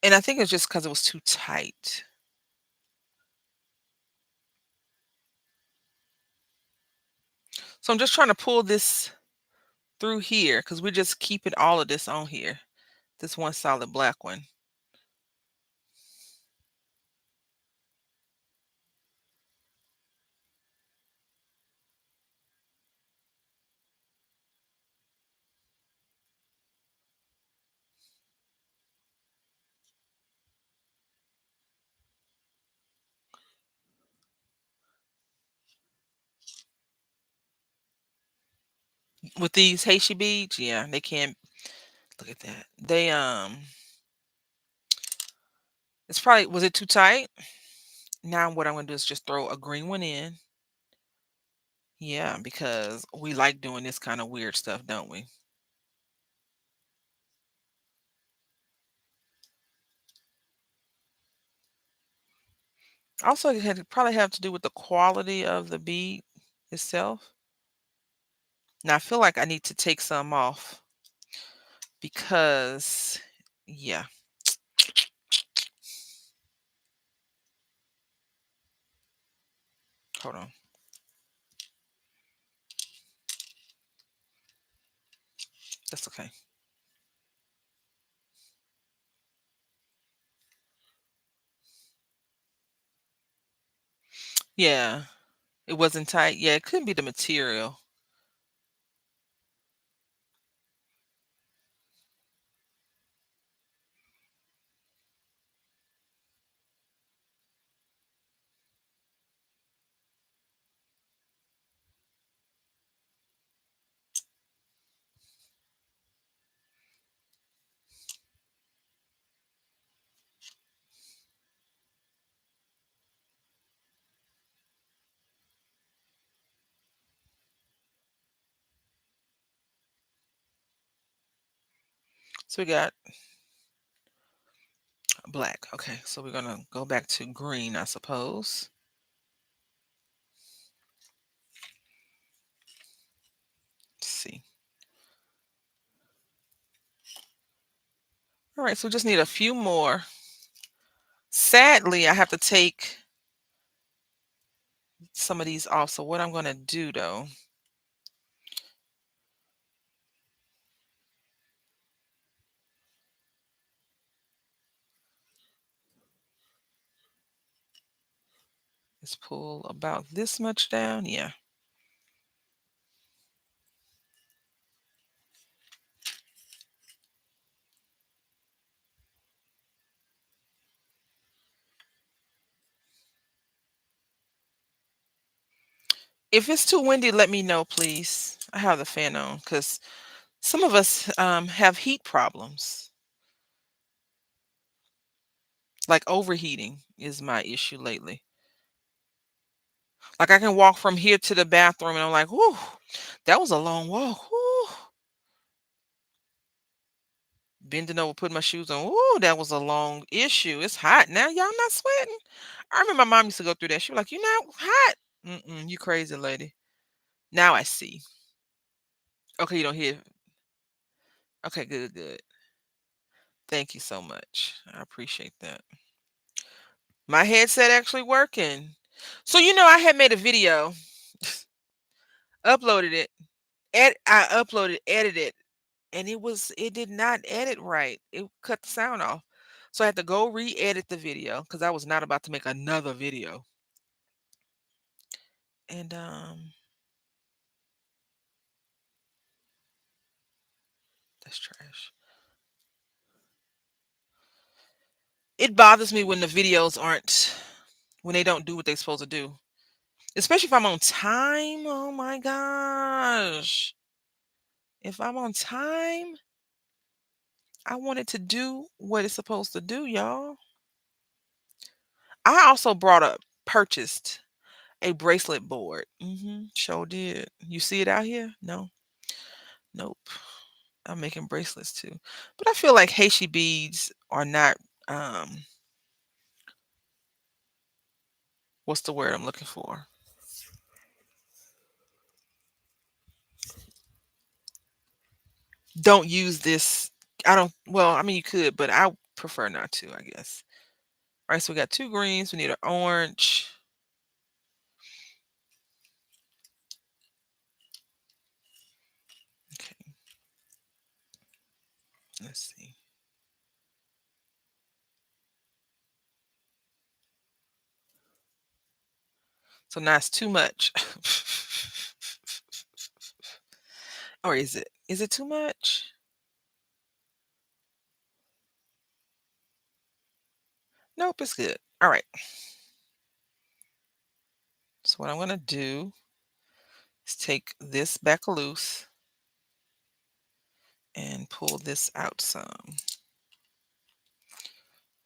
And I think it's just because it was too tight. So I'm just trying to pull this through here because we're just keeping all of this on here. This one solid black one. With these Haitian beads, yeah, they can't look at that. It's probably, was it too tight? Now what I'm gonna do is just throw a green one in. Yeah, because we like doing this kind of weird stuff, don't we? Also, it had probably have to do with the quality of the bead itself. Now I feel like I need to take some off because, yeah, hold on. That's okay. Yeah, it wasn't tight. Yeah, it couldn't be the material. So we got black. Okay, so we're gonna go back to green, I suppose. Let's see. All right, so we just need a few more. Sadly, I have to take some of these off. So what I'm gonna do though, is pull about this much down. Yeah. If it's too windy, let me know, please. I have the fan on because some of us have heat problems. Like overheating is my issue lately. Like I can walk from here to the bathroom and I'm like, whoo, that was a long walk. Whoo. Bending over, putting my shoes on. Whoo, that was a long issue. It's hot now. Y'all not sweating. I remember my mom used to go through that. She was like, "You not hot? Mm-mm, you crazy lady." Now I see. Okay, you don't hear. Okay, good, good. Thank you so much. I appreciate that. My headset actually working. So I had made a video, uploaded it, I uploaded, edited, and it did not edit right. It cut the sound off. So I had to go re-edit the video because I was not about to make another video. And That's trash. It bothers me when the videos aren't when they don't do what they're supposed to do. Especially if I'm on time. Oh my gosh. If I'm on time, I want it to do what it's supposed to do, y'all. I also purchased a bracelet board. Sure did. You see it out here? No. Nope. I'm making bracelets too. But I feel like Haitian beads are not what's the word I'm looking for? Don't use this. I don't well, I mean you could, but I prefer not to, I guess. All right, so we got two greens, we need an orange. Okay, let's see. So now it's too much. Or is it? Is it too much? Nope, it's good. All right. So what I'm gonna do is take this back loose and pull this out some.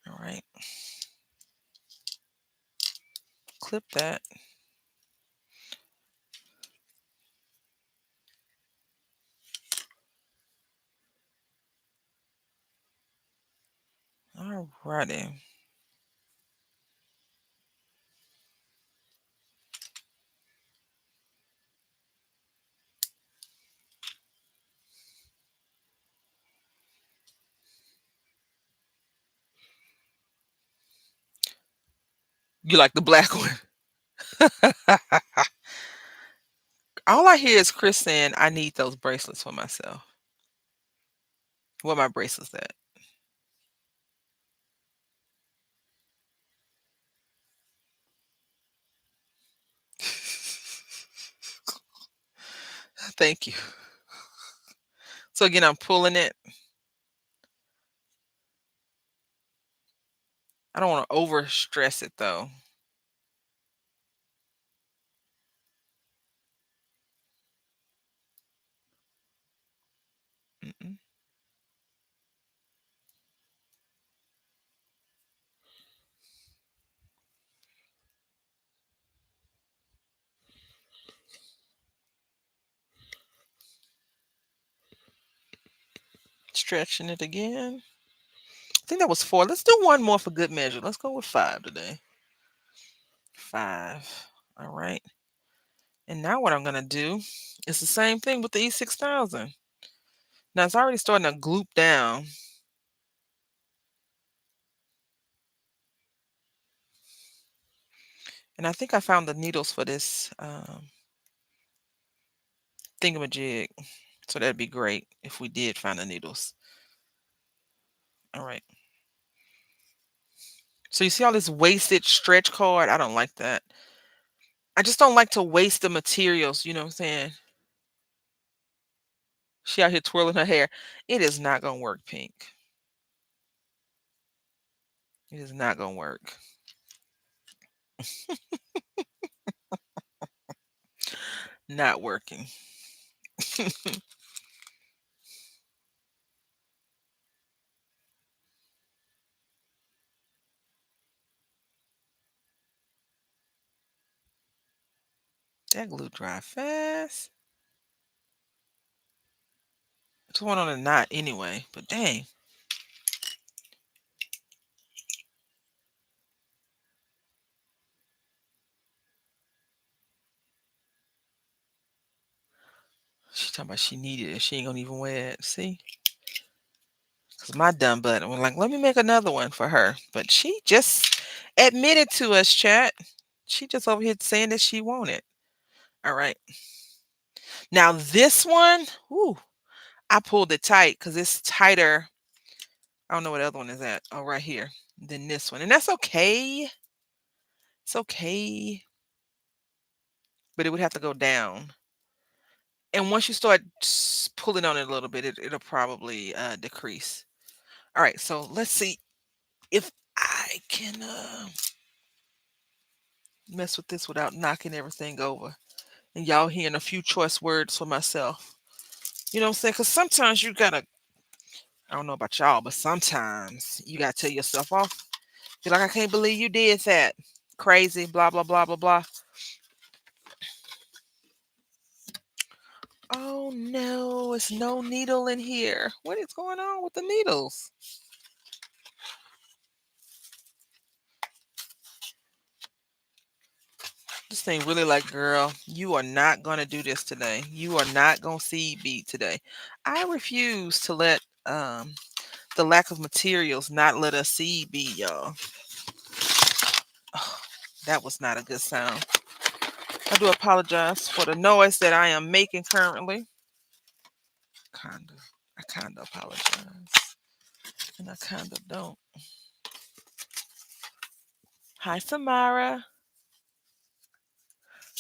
All right. Clip that. All righty. You like the black one? All I hear is Chris saying, I need those bracelets for myself. Where my bracelets at? Thank you. So again, I'm pulling it. I don't want to over stress it though. Mm-mm. Stretching it again. I think that was 4. Let's do one more for good measure. Let's go with 5 today. 5. All right. And now what I'm going to do is the same thing with the E6000. Now it's already starting to gloop down. And I think I found the needles for this thingamajig. So that'd be great if we did find the needles. All right. So you see all this wasted stretch cord? I don't like that. I just don't like to waste the materials, you know what I'm saying? She out here twirling her hair. It is not gonna work, Pink. It is not gonna work. Not working. That glue dry fast. It's one on a knot anyway, but dang. She talking about she needed it. She ain't gonna even wear it. See? Because my dumb butt was like, let me make another one for her. But she just admitted to us, chat. She just over here saying that she wanted. All right. Now this one, whoo, I pulled it tight because it's tighter. I don't know what the other one is at. Oh, right here. Than this one. And that's okay. It's okay. But it would have to go down. And once you start pulling on it a little bit, it'll probably decrease. All right, so let's see if I can mess with this without knocking everything over. And y'all hearing a few choice words for myself. You know what I'm saying? Because sometimes you gotta, I don't know about y'all, but sometimes you gotta tell yourself off. Be like, I can't believe you did that. Crazy, blah, blah, blah, blah, blah. Oh no, it's no needle in here. What is going on with the needles? This thing really like, girl, you are not going to do this today. You are not going to seed bead today. I refuse to let the lack of materials not let us seed bead, y'all. Oh, that was not a good sound. I do apologize for the noise that I am making currently. I kinda apologize. And I kinda don't. Hi, Samara.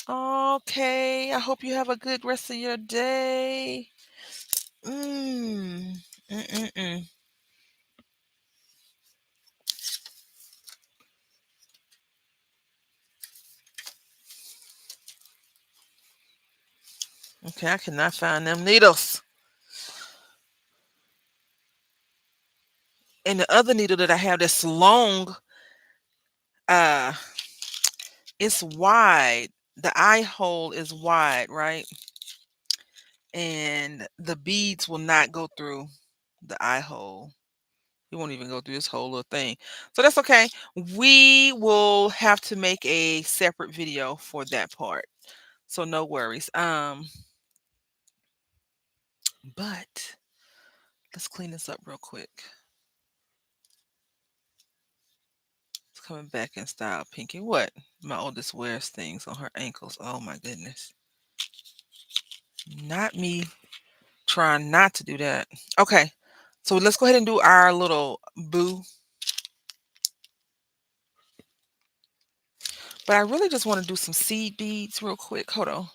Okay, I hope you have a good rest of your day. Mm. Mm-mm-mm. Okay, I cannot find them needles. And the other needle that I have that's long, uh, it's wide. The eye hole is wide, right? And the beads will not go through the eye hole. It won't even go through this whole little thing. So that's okay. We will have to make a separate video for that part. So no worries. But let's clean this up real quick. It's coming back in style, Pinky. What? My oldest wears things on her ankles. Oh my goodness. Not me trying not to do that. Okay. So let's go ahead and do our little boo. But I really just want to do some seed beads real quick. Hold on.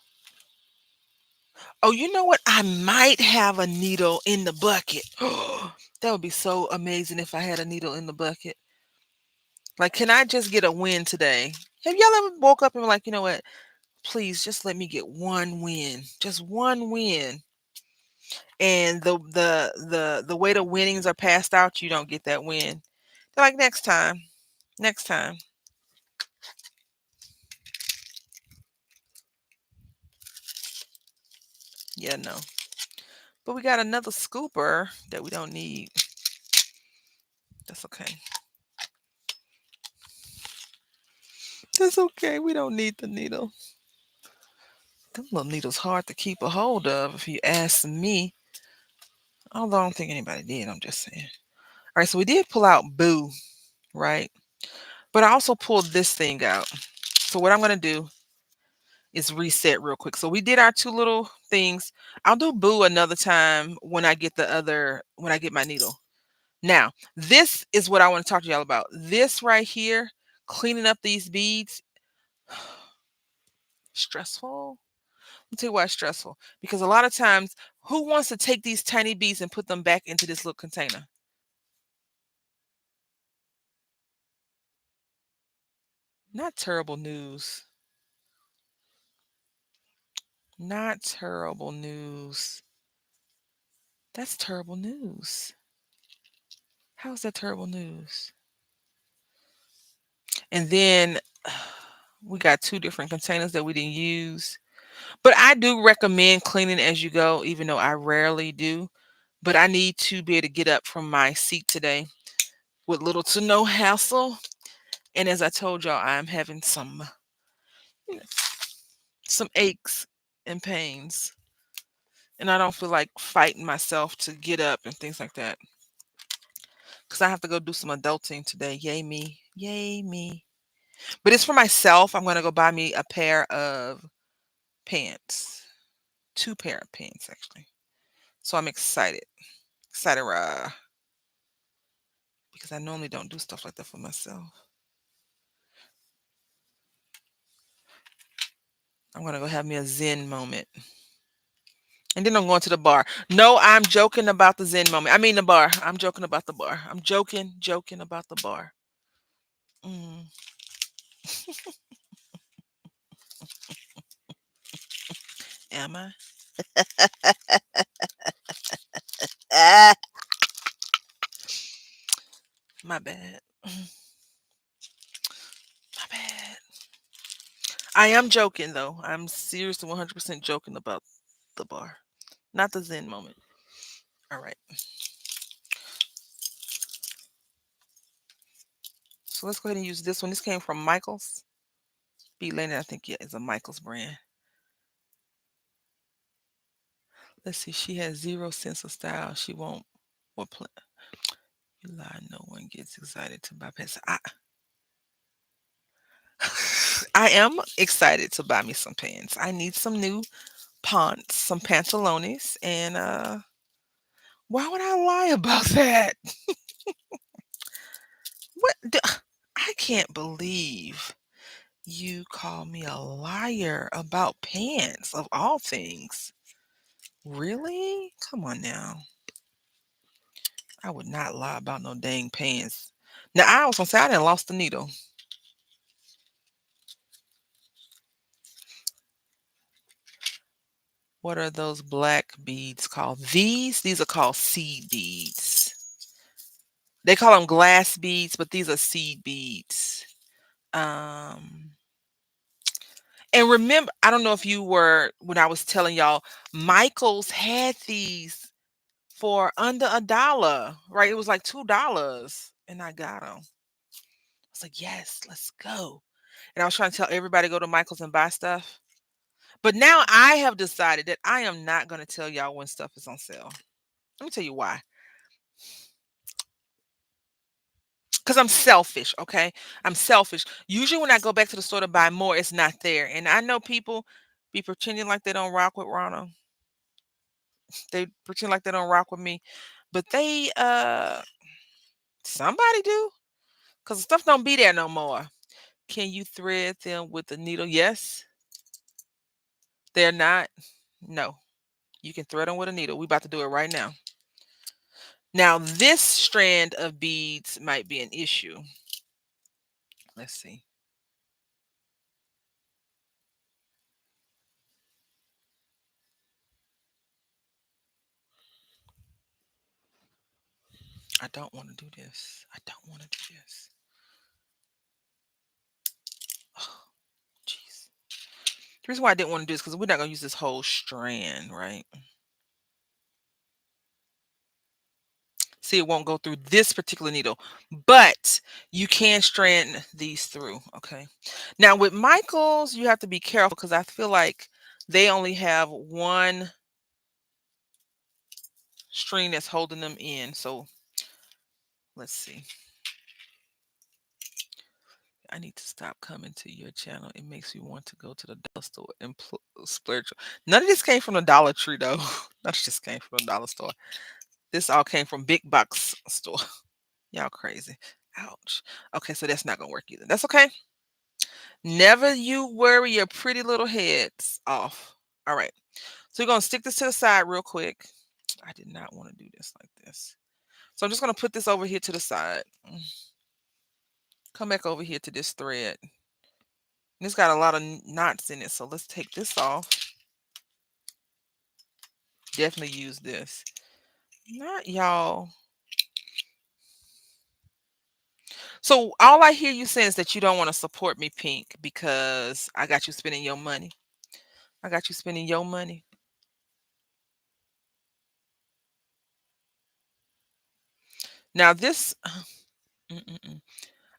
Oh, you know what? I might have a needle in the bucket. That would be so amazing if I had a needle in the bucket. Like, can I just get a win today? Have y'all ever woke up and were like, you know what? Please just let me get one win. Just one win. And the way the winnings are passed out, you don't get that win. They're like, next time. Next time. Yeah, no. But we got another scooper that we don't need. That's okay. That's okay. We don't need the needle. Them little needles hard to keep a hold of, if you ask me. Although I don't think anybody did. I'm just saying. All right, so we did pull out Boo, right? But I also pulled this thing out. So what I'm going to do is reset real quick. So we did our two little things. I'll do Boo another time when I get when I get my needle. Now, this is what I want to talk to y'all about. This right here, cleaning up these beads, stressful. I'll tell you why it's stressful. Because a lot of times, who wants to take these tiny beads and put them back into this little container? Not terrible news. Not terrible news. That's terrible news. How is that terrible news? And then we got two different containers that we didn't use. But I do recommend cleaning as you go, even though I rarely do. But I need to be able to get up from my seat today with little to no hassle. And as I told y'all, I'm having you know, some aches and pains. And I don't feel like fighting myself to get up and things like that. Because I have to go do some adulting today. Yay me. Yay me. But it's for myself. I'm going to go buy me a pair of pants. Two pair of pants, actually. So I'm excited. Excited because I normally don't do stuff like that for myself. I'm going to go have me a Zen moment. And then I'm going to the bar. No, I'm joking about the Zen moment. I mean the bar. I'm joking about the bar. I'm joking about the bar. Mm, am I? Ah, my bad. My bad. I am joking though. I'm seriously 100% joking about the bar, not the Zen moment. All right. So let's go ahead and use this one. This came from Michaels. B. Lane, I think, yeah, it's a Michaels brand. Let's see. She has zero sense of style. She won't. What plan? You lie. No one gets excited to buy pants. I am excited to buy me some pants. I need some new pants, some pantalones, and why would I lie about that? What? I can't believe you call me a liar about pants of all things. Really? Come on now. I would not lie about no dang pants. Now I was gonna say I done lost the needle. What are those black beads called? These are called seed beads. They call them glass beads, but these are seed beads. Um, and remember, I don't know if you were when I was telling y'all, Michaels had these for under $1, right? It was like $2, and I got them. I was like, yes, let's go. And I was trying to tell everybody to go to Michaels and buy stuff. But now I have decided that I am not going to tell y'all when stuff is on sale. Let me tell you why. Because I'm selfish, okay? I'm selfish. Usually when I go back to the store to buy more, it's not there. And I know people be pretending like they don't rock with Ronald. They pretend like they don't rock with me. But they somebody do. Because the stuff don't be there no more. Can you thread them with the needle? Yes. They're not. No. You can thread them with a needle. We about to do it right now. Now, this strand of beads might be an issue. Let's see. I don't want to do this. I don't want to do this. Oh, jeez. The reason why I didn't want to do this because we're not going to use this whole strand, right? See, it won't go through this particular needle, but you can strand these through. Okay. Now with Michaels, you have to be careful because I feel like they only have one string that's holding them in. So let's see. I need to stop coming to your channel. It makes me want to go to the dollar store and splurge. None of this came from the Dollar Tree though. That just came from the dollar store. This all came from big box store. Y'all crazy. Ouch. Okay, so that's not gonna work either. That's okay. Never you worry your pretty little heads off. All right. So we're gonna stick this to the side real quick. I did not want to do this like this. So I'm just gonna put this over here to the side. Come back over here to this thread. And it's got a lot of knots in it. So let's take this off. Definitely use this. Not y'all. So all I hear you saying is that you don't want to support me, Pink, because I got you spending your money. I got you spending your money. Now this, mm-mm-mm.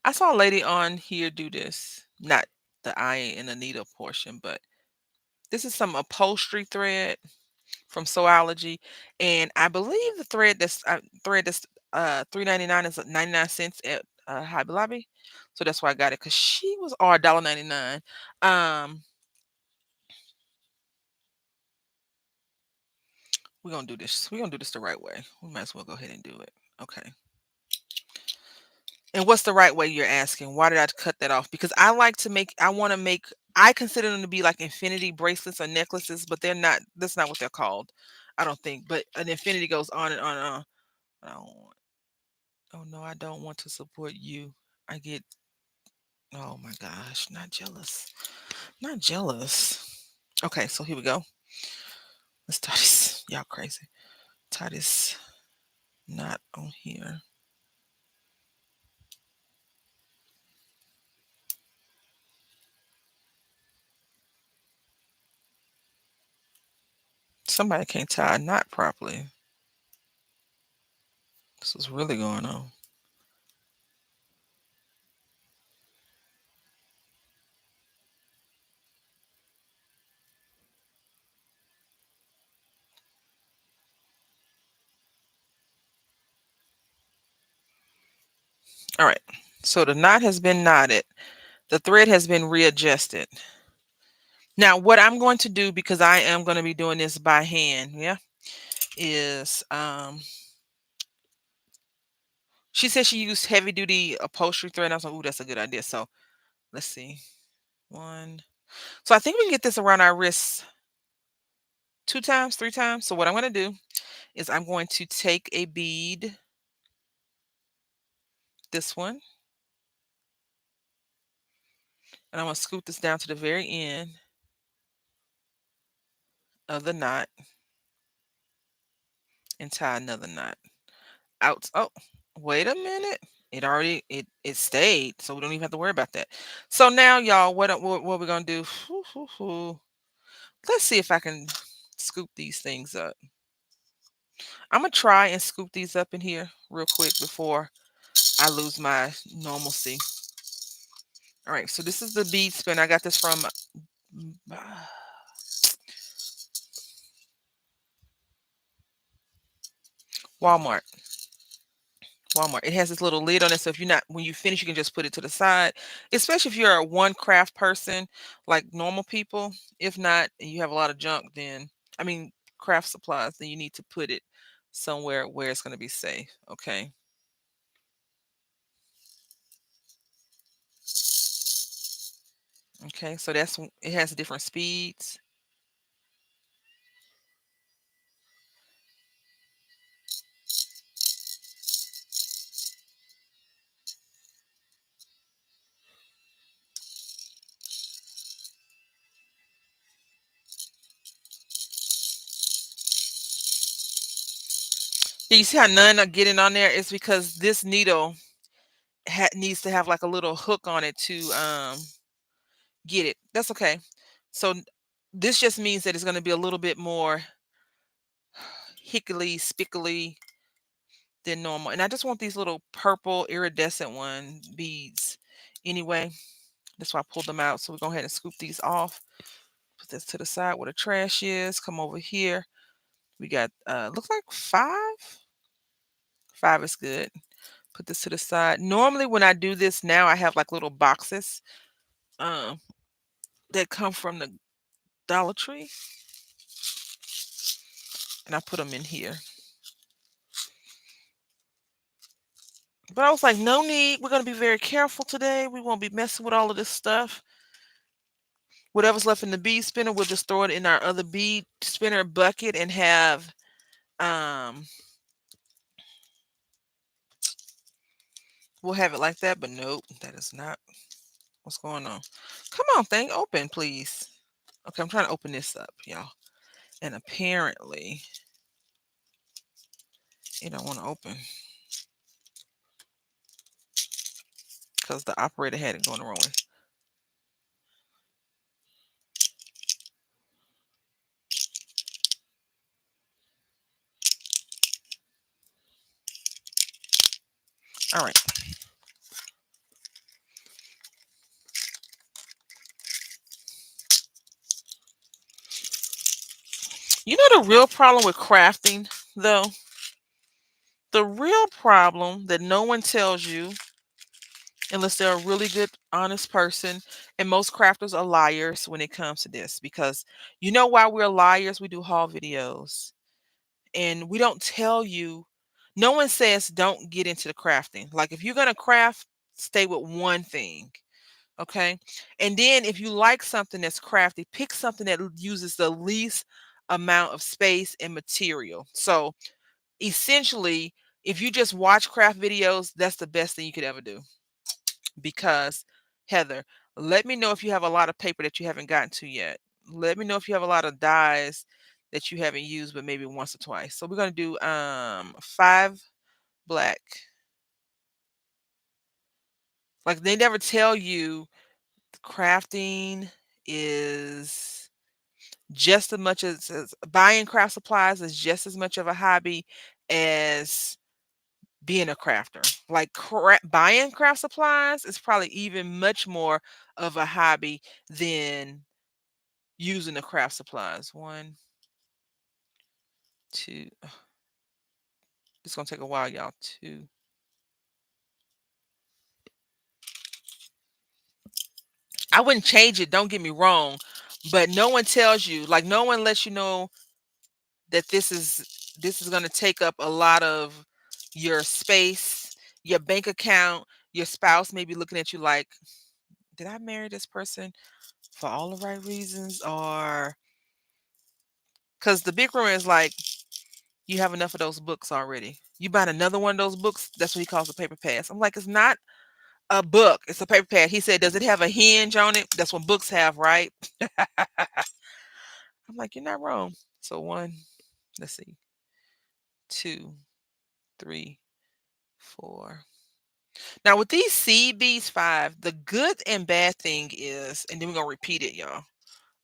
I saw a lady on here do this. Not the eye and the needle portion, but this is some upholstery thread from Sewology, and I believe the thread that's $3.99 is 99 cents at Hobby Lobby. So that's why I got it because she was or $1.99. We're gonna do this. We're gonna do this the right way. We might as well go ahead and do it. Okay. And what's the right way you're asking? Why did I cut that off? Because I like to make I want to make I consider them to be like infinity bracelets or necklaces, but they're not. That's not what they're called. I don't think. But an infinity goes on and on and on. I don't want, oh no, I don't want to support you. I get. Oh my gosh, not jealous. Not jealous. Okay, so here we go. Let's tie this. Y'all crazy. Tie this knot on here. Somebody can't tie a knot properly. This is really going on. All right. So the knot has been knotted. The thread has been readjusted. Now, what I'm going to do, because I am going to be doing this by hand, yeah, is she said she used heavy duty upholstery thread. And I was like, ooh, that's a good idea. So let's see. One. So I think we can get this around our wrists 2 times, 3 times. So what I'm going to do is I'm going to take a bead, this one, and I'm going to scoop this down to the very end of the knot and tie another knot out. Oh, wait a minute. It stayed, so we don't even have to worry about that. So now, y'all, what we're gonna do? Let's see if I can scoop these things up. I'm gonna try and scoop these up in here real quick before I lose my normalcy. All right, so this is the bead spin. I got this from Walmart. Walmart. It has this little lid on it, so if you're not, when you finish, you can just put it to the side. Especially if you're a one craft person, like normal people. If not, and you have a lot of junk, then I mean craft supplies, then you need to put it somewhere where it's going to be safe. Okay. Okay. So it has different speeds. Yeah, you see how none are getting on there? It's because this needle needs to have like a little hook on it to get it. That's okay. So this just means that it's going to be a little bit more hickly, spickly than normal. And I just want these little purple iridescent one beads. Anyway, that's why I pulled them out. So we're going to go ahead and scoop these off. Put this to the side where the trash is. Come over here. We got looks like 5. 5 is good. Put this to the side. Normally when I do this now, I have like little boxes um that come from the Dollar Tree. And I put them in here. But I was like, no need. We're going to be very careful today. We won't be messing with all of this stuff. Whatever's left in the bead spinner, we'll just throw it in our other bead spinner bucket and have um we'll have it like that. But nope, that is not what's going on. Come on, thing, open, please. Okay, I'm trying to open this up, y'all. And apparently it don't want to open because the operator had it going the wrong way. All right. You know the real problem with crafting, though? The real problem that no one tells you, unless they're a really good, honest person, and most crafters are liars when it comes to this, because you know why we're liars? We do haul videos, and we don't tell you. No one says don't get into the crafting. Like if you're gonna craft, stay with one thing. Okay. And then if you like something that's crafty, pick something that uses the least amount of space and material. So essentially, if you just watch craft videos, that's the best thing you could ever do. Because, Heather, let me know if you have a lot of paper that you haven't gotten to yet. Let me know if you have a lot of dyes that you haven't used, but maybe once or twice. So we're gonna do 5 black. Like they never tell you crafting is just as much as buying craft supplies is just as much of a hobby as being a crafter. Like buying craft supplies is probably even much more of a hobby than using the craft supplies. One, two. It's gonna take a while, y'all. Two. I wouldn't change it. Don't get me wrong, but no one tells you. Like no one lets you know that this is gonna take up a lot of your space, your bank account. Your spouse may be looking at you like, did I marry this person for all the right reasons, or because the big rumor is like you have enough of those books already. You buying another one of those books? That's what he calls a paper pass. I'm like, it's not a book. It's a paper pad. He said, does it have a hinge on it? That's what books have, right? I'm like, you're not wrong. So one, let's see, two, three, four. Now with these seed beads, 5, the good and bad thing is, and then we're gonna repeat it, y'all.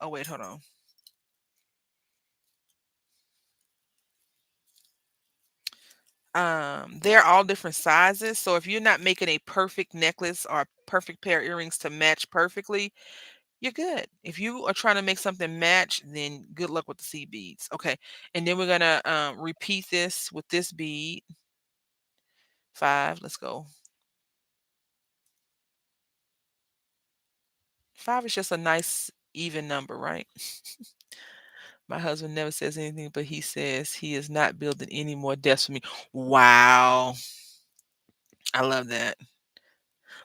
Oh wait, hold on. They're all different sizes. So if you're not making a perfect necklace or a perfect pair of earrings to match perfectly, you're good. If you are trying to make something match, then good luck with the seed beads. Okay. And then we're gonna repeat this with this bead. 5. Let's go. 5 is just a nice even number, right? My husband never says anything, but he says he is not building any more desks for me. Wow. I love that.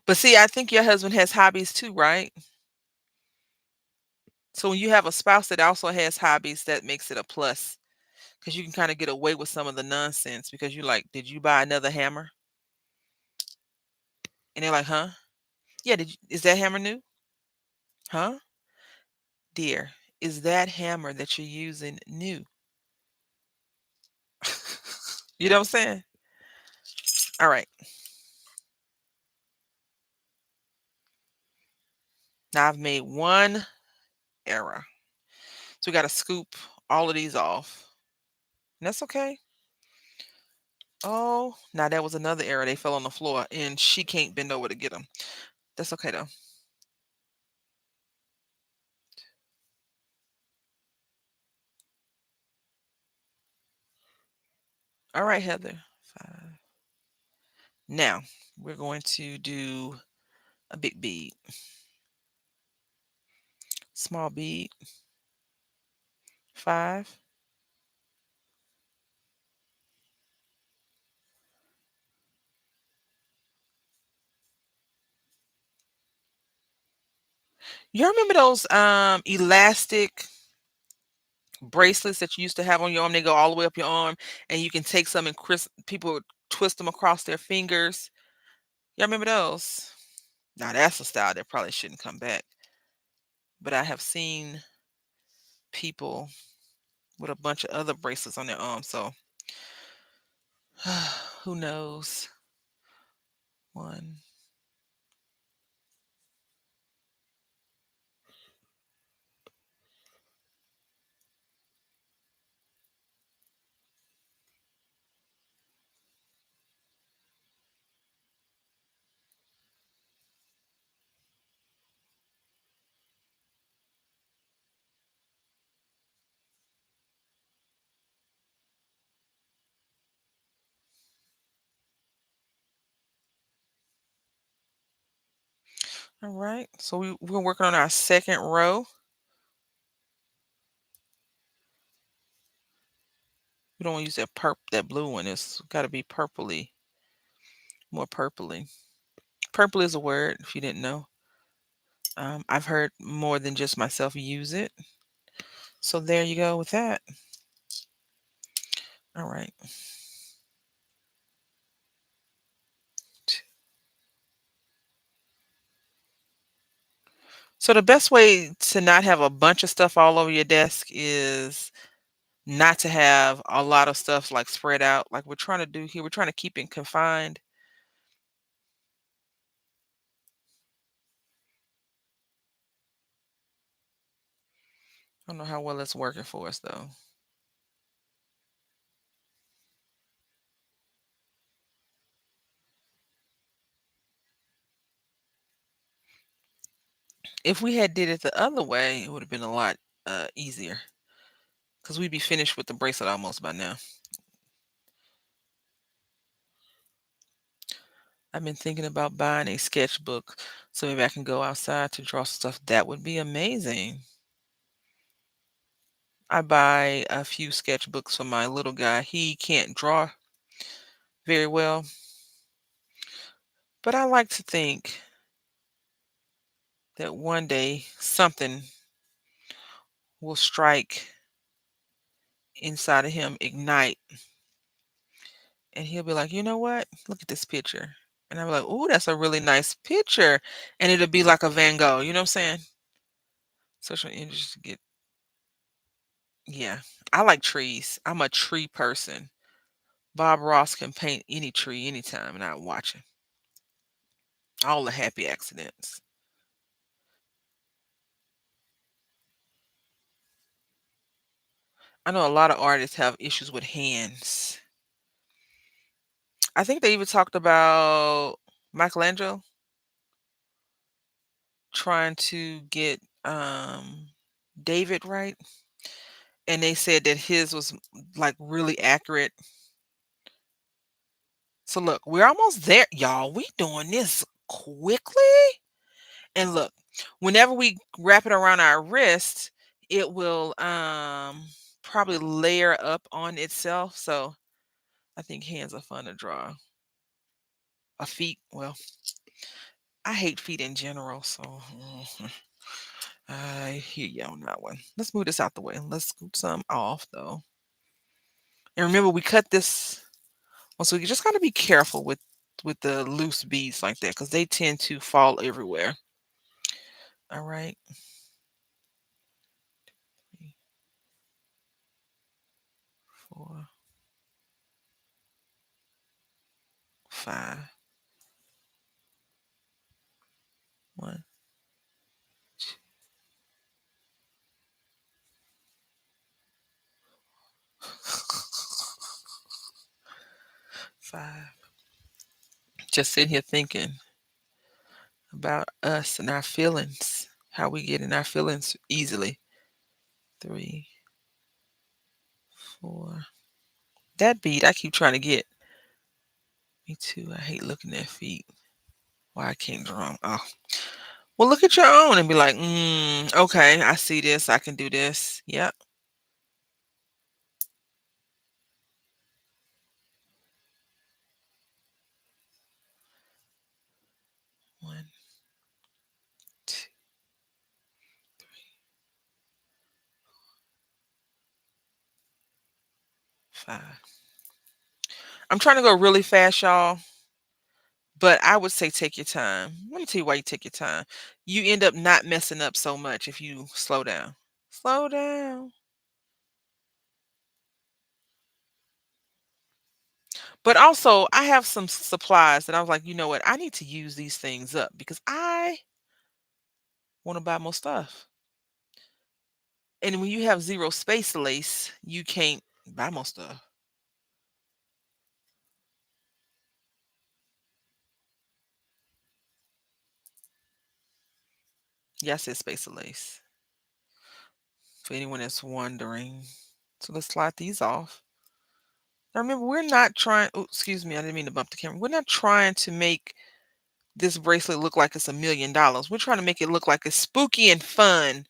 But see, I think your husband has hobbies too, right? So when you have a spouse that also has hobbies, that makes it a plus because you can kind of get away with some of the nonsense because you're like, did you buy another hammer? And they're like, huh? Yeah, is that hammer new? Huh? Dear, is that hammer that you're using new? You know what I'm saying? All right. Now I've made one error. So we got to scoop all of these off. And that's okay. Oh, now that was another error. They fell on the floor and she can't bend over to get them. That's okay though. All right, Heather. 5. Now we're going to do a big bead, small bead, 5. You remember those elastic bracelets that you used to have on your arm? They go all the way up your arm, and you can take some and people would twist them across their fingers. Y'all remember those? Now that's a style that probably shouldn't come back. But I have seen people with a bunch of other bracelets on their arms, so who knows? One. All right. So we're working on our second row. We don't want to use that blue one. It's got to be purpley, more purpley. Purple is a word if you didn't know. I've heard more than just myself use it. So there you go with that. All right. So the best way to not have a bunch of stuff all over your desk is not to have a lot of stuff like spread out like we're trying to do here. We're trying to keep it confined. I don't know how well it's working for us though. If we had did it the other way, it would have been a lot easier because we'd be finished with the bracelet almost by now. I've been thinking about buying a sketchbook so maybe I can go outside to draw stuff. That would be amazing. I buy a few sketchbooks for my little guy. He can't draw very well, but I like to think that one day something will strike inside of him, ignite, and he'll be like, you know what? Look at this picture. And I'm like, ooh, that's a really nice picture. And it'll be like a Van Gogh, you know what I'm saying? Social interest get yeah. I like trees. I'm a tree person. Bob Ross can paint any tree anytime and I watch him. All the happy accidents. I know a lot of artists have issues with hands. I think they even talked about Michelangelo trying to get David right. And they said that his was like really accurate. So look, we're almost there, y'all. We doing this quickly. And look, whenever we wrap it around our wrist, it will probably layer up on itself. So I think hands are fun to draw. A feet, well, I hate feet in general, so I hear you on that one. Let's move this out the way. Let's scoot some off though. And remember, we cut this. Well, so you just gotta be careful with the loose beads like that because they tend to fall everywhere. All right. 3, 4, 5. 1, 2, 5. Just sitting here thinking about us and our feelings, how we get in our feelings easily. 3, 4. That bead I keep trying to get. Me too. I hate looking at feet. Why I can't draw 'em. Oh. Well, look at your own and be like, okay, I see this. I can do this. Yep. 1, 2, 5. I'm trying to go really fast, y'all, but I would say take your time. Let me tell you why you take your time. You end up not messing up so much if you slow down. Slow down. But also, I have some supplies that I was like, you know what? I need to use these things up because I want to buy more stuff. And when you have zero space lace, you can't buy more stuff. Yeah, I said space lace for anyone that's wondering. So let's slide these off. Now remember, we're not trying. Oh, excuse me, I didn't mean to bump the camera. We're not trying to make this bracelet look like it's $1 million. We're trying to make it look like it's spooky and fun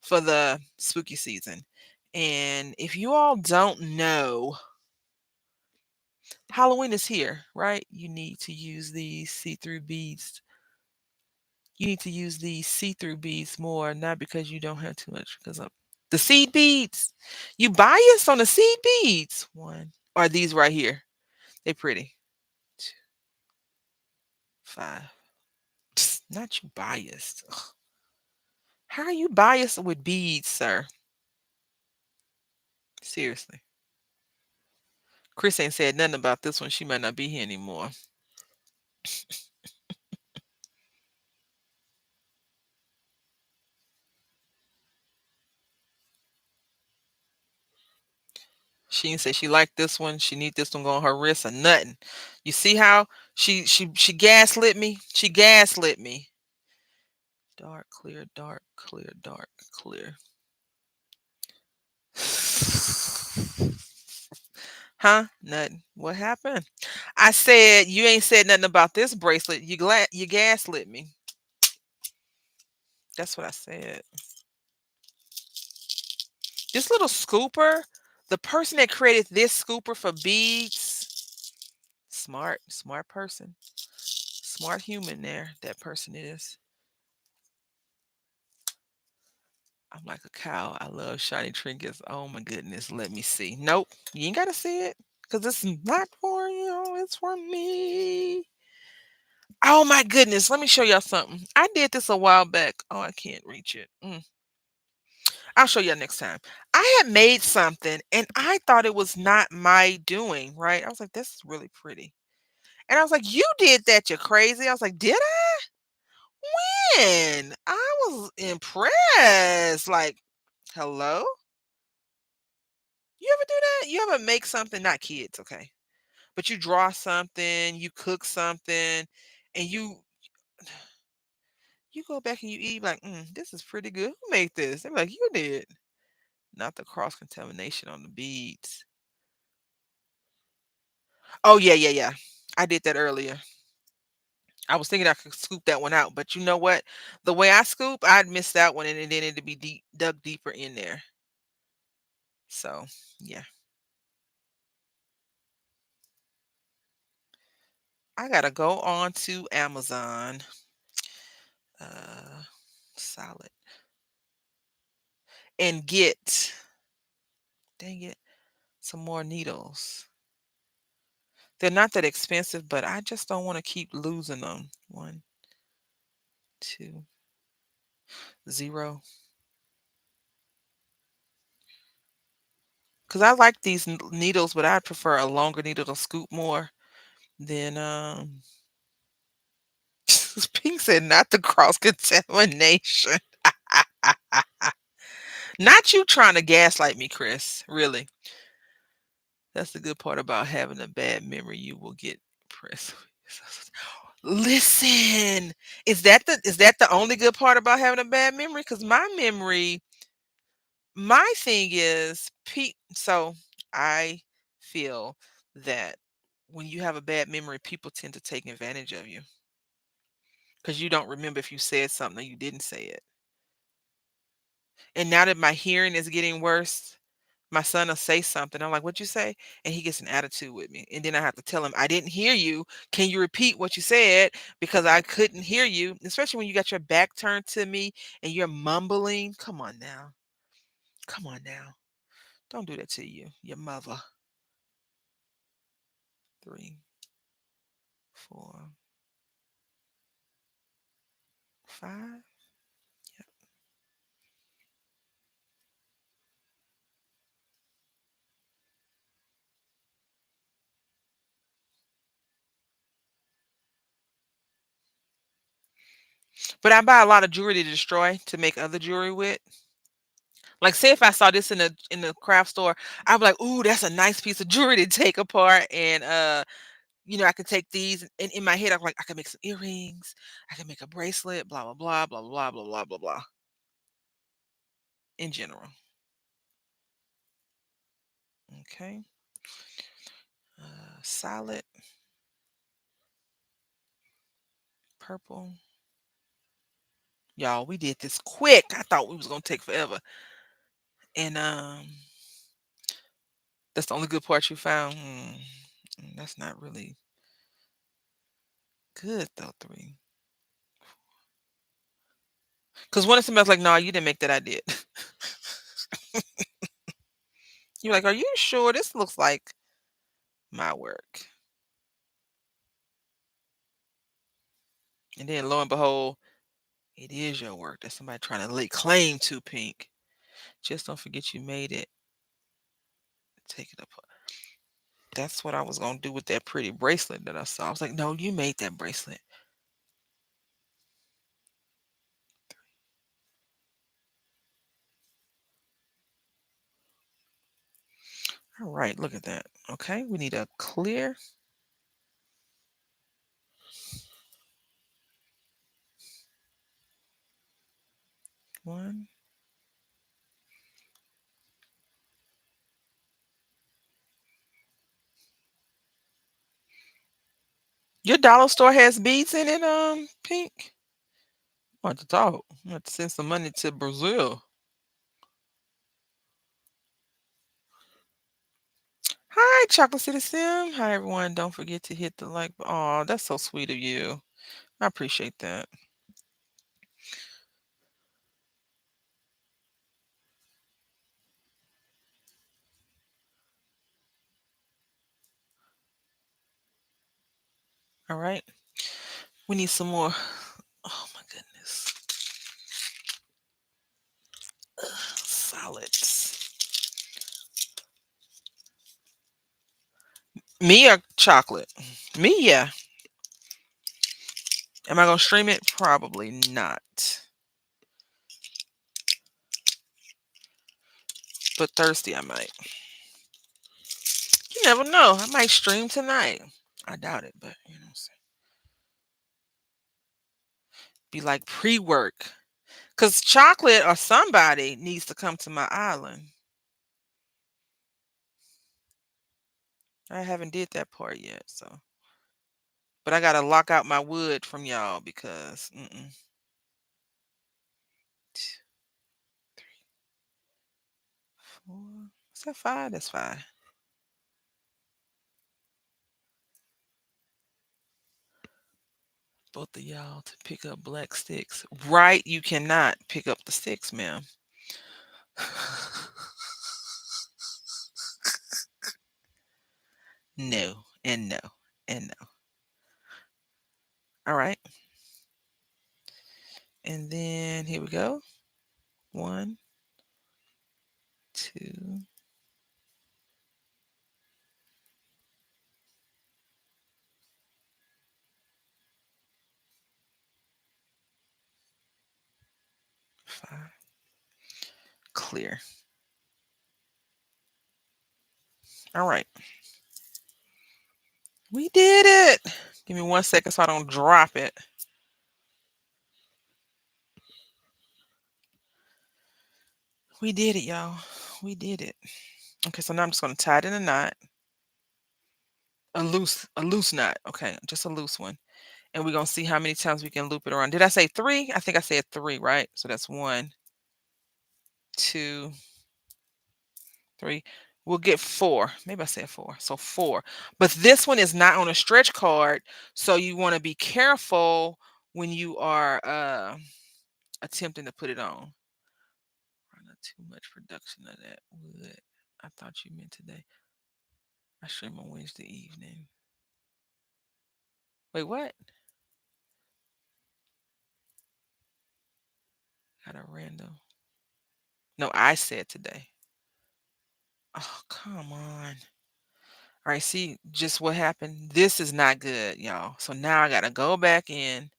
for the spooky season. And if you all don't know, Halloween is here, right? You need to use these see-through beads You need to use these see-through beads more, not because you don't have too much, because of the seed beads. You biased on the seed beads. One. Or these right here. They pretty. Two, five. Psst, not you biased. Ugh. How are you biased with beads, sir? Seriously. Chris ain't said nothing about this one. She might not be here anymore. She didn't say she liked this one. She need this one go on her wrist or nothing. You see how she gaslit me? She gaslit me. Dark, clear, dark, clear, dark, clear. Huh? Nothing. What happened? I said you ain't said nothing about this bracelet. You gaslit me. That's what I said. This little scooper, the person that created this scooper for beads, smart person. Smart human there, that person is. I'm like a cow. I love shiny trinkets. Oh my goodness. Let me see. Nope. You ain't gotta see it. Because it's not for you. It's for me. Oh my goodness. Let me show y'all something. I did this a while back. Oh, I can't reach it. I'll show y'all next time. I had made something and I thought it was not my doing, right? I was like, this is really pretty. And I was like, you did that, you're crazy. I was like, did I win? I was impressed. Like, hello? You ever do that? You ever make something, not kids, okay? But you draw something, you cook something, and you go back and you eat like, this is pretty good. Who made this? They're like, you did. Not the cross contamination on the beads. Oh yeah, yeah, yeah. I did that earlier. I was thinking I could scoop that one out, but you know what? The way I scoop, I'd miss that one, and then it'd be dug deeper in there. So yeah, I gotta go on to Amazon. Uh, Solid and get. Dang it, some more needles. They're not that expensive, but I just don't want to keep losing them. One, two, zero. Because I like these needles, but I prefer a longer needle to scoop more than Pink said not the cross contamination. Not you trying to gaslight me, Chris. Really. That's the good part about having a bad memory. You will get pressed. Listen, is that the only good part about having a bad memory? Because my thing is, so I feel that when you have a bad memory, people tend to take advantage of you because you don't remember if you said something or you didn't say it. And now that my hearing is getting worse, my son will say something. I'm like, "What'd you say?" And he gets an attitude with me. And then I have to tell him, "I didn't hear you. Can you repeat what you said? Because I couldn't hear you." Especially when you got your back turned to me and you're mumbling. Come on now. Come on now. Don't do that to your mother. Three, four, five. Yep. But I buy a lot of jewelry to destroy to make other jewelry with. Like, say if I saw this in the craft store, I'd be like, "Ooh, that's a nice piece of jewelry to take apart." And I could take these and in my head, I'm like, I can make some earrings, I can make a bracelet, blah blah blah blah blah blah blah blah blah. In general, okay. Solid purple, y'all. We did this quick. I thought we was gonna take forever, and that's the only good part you found. That's not really good though. Three. Because one of somebody's like, no, you didn't make that. I did. You're like, are you sure this looks like my work? And then lo and behold, it is your work. That's somebody trying to lay claim to, Pink. Just don't forget you made it. Take it apart. That's what I was gonna do with that pretty bracelet that I saw. I was like, no, you made that bracelet. All right, look at that. Okay, we need a clear one. Your dollar store has beads in it, Pink. I want to talk. I want to send some money to Brazil. Hi, Chocolate City Sim. Hi, everyone. Don't forget to hit the like. Oh, that's so sweet of you. I appreciate that. All right. We need some more. Oh my goodness. Solids. Me or chocolate? Me, yeah. Am I gonna stream it? Probably not. But thirsty, I might. You never know. I might stream tonight. I doubt it, but you know, be like pre-work. Cause chocolate or somebody needs to come to my island. I haven't did that part yet, so. But I gotta lock out my wood from y'all because two, three, four. Is that five? That's five. Both of y'all to pick up black sticks. Right? You cannot pick up the sticks, ma'am. No, and no, and no. All right. And then here we go. One, two, five. Clear. All right. We did it. Give me 1 second so I don't drop it. We did it, y'all. We did it. Okay, so now I'm just gonna tie it in a knot. A loose knot. Okay, just a loose one. And we're gonna see how many times we can loop it around. Did I say three? I think I said three, right? So that's one, two, three. We'll get four. Maybe I said four. So four. But this one is not on a stretch card. So you want to be careful when you are attempting to put it on. Not too much production of that wood. I thought you meant today. I stream on Wednesday evening. Wait, what? Got a random. No, I said today. Oh, come on. All right, see just what happened. This is not good, y'all. So now I gotta go back in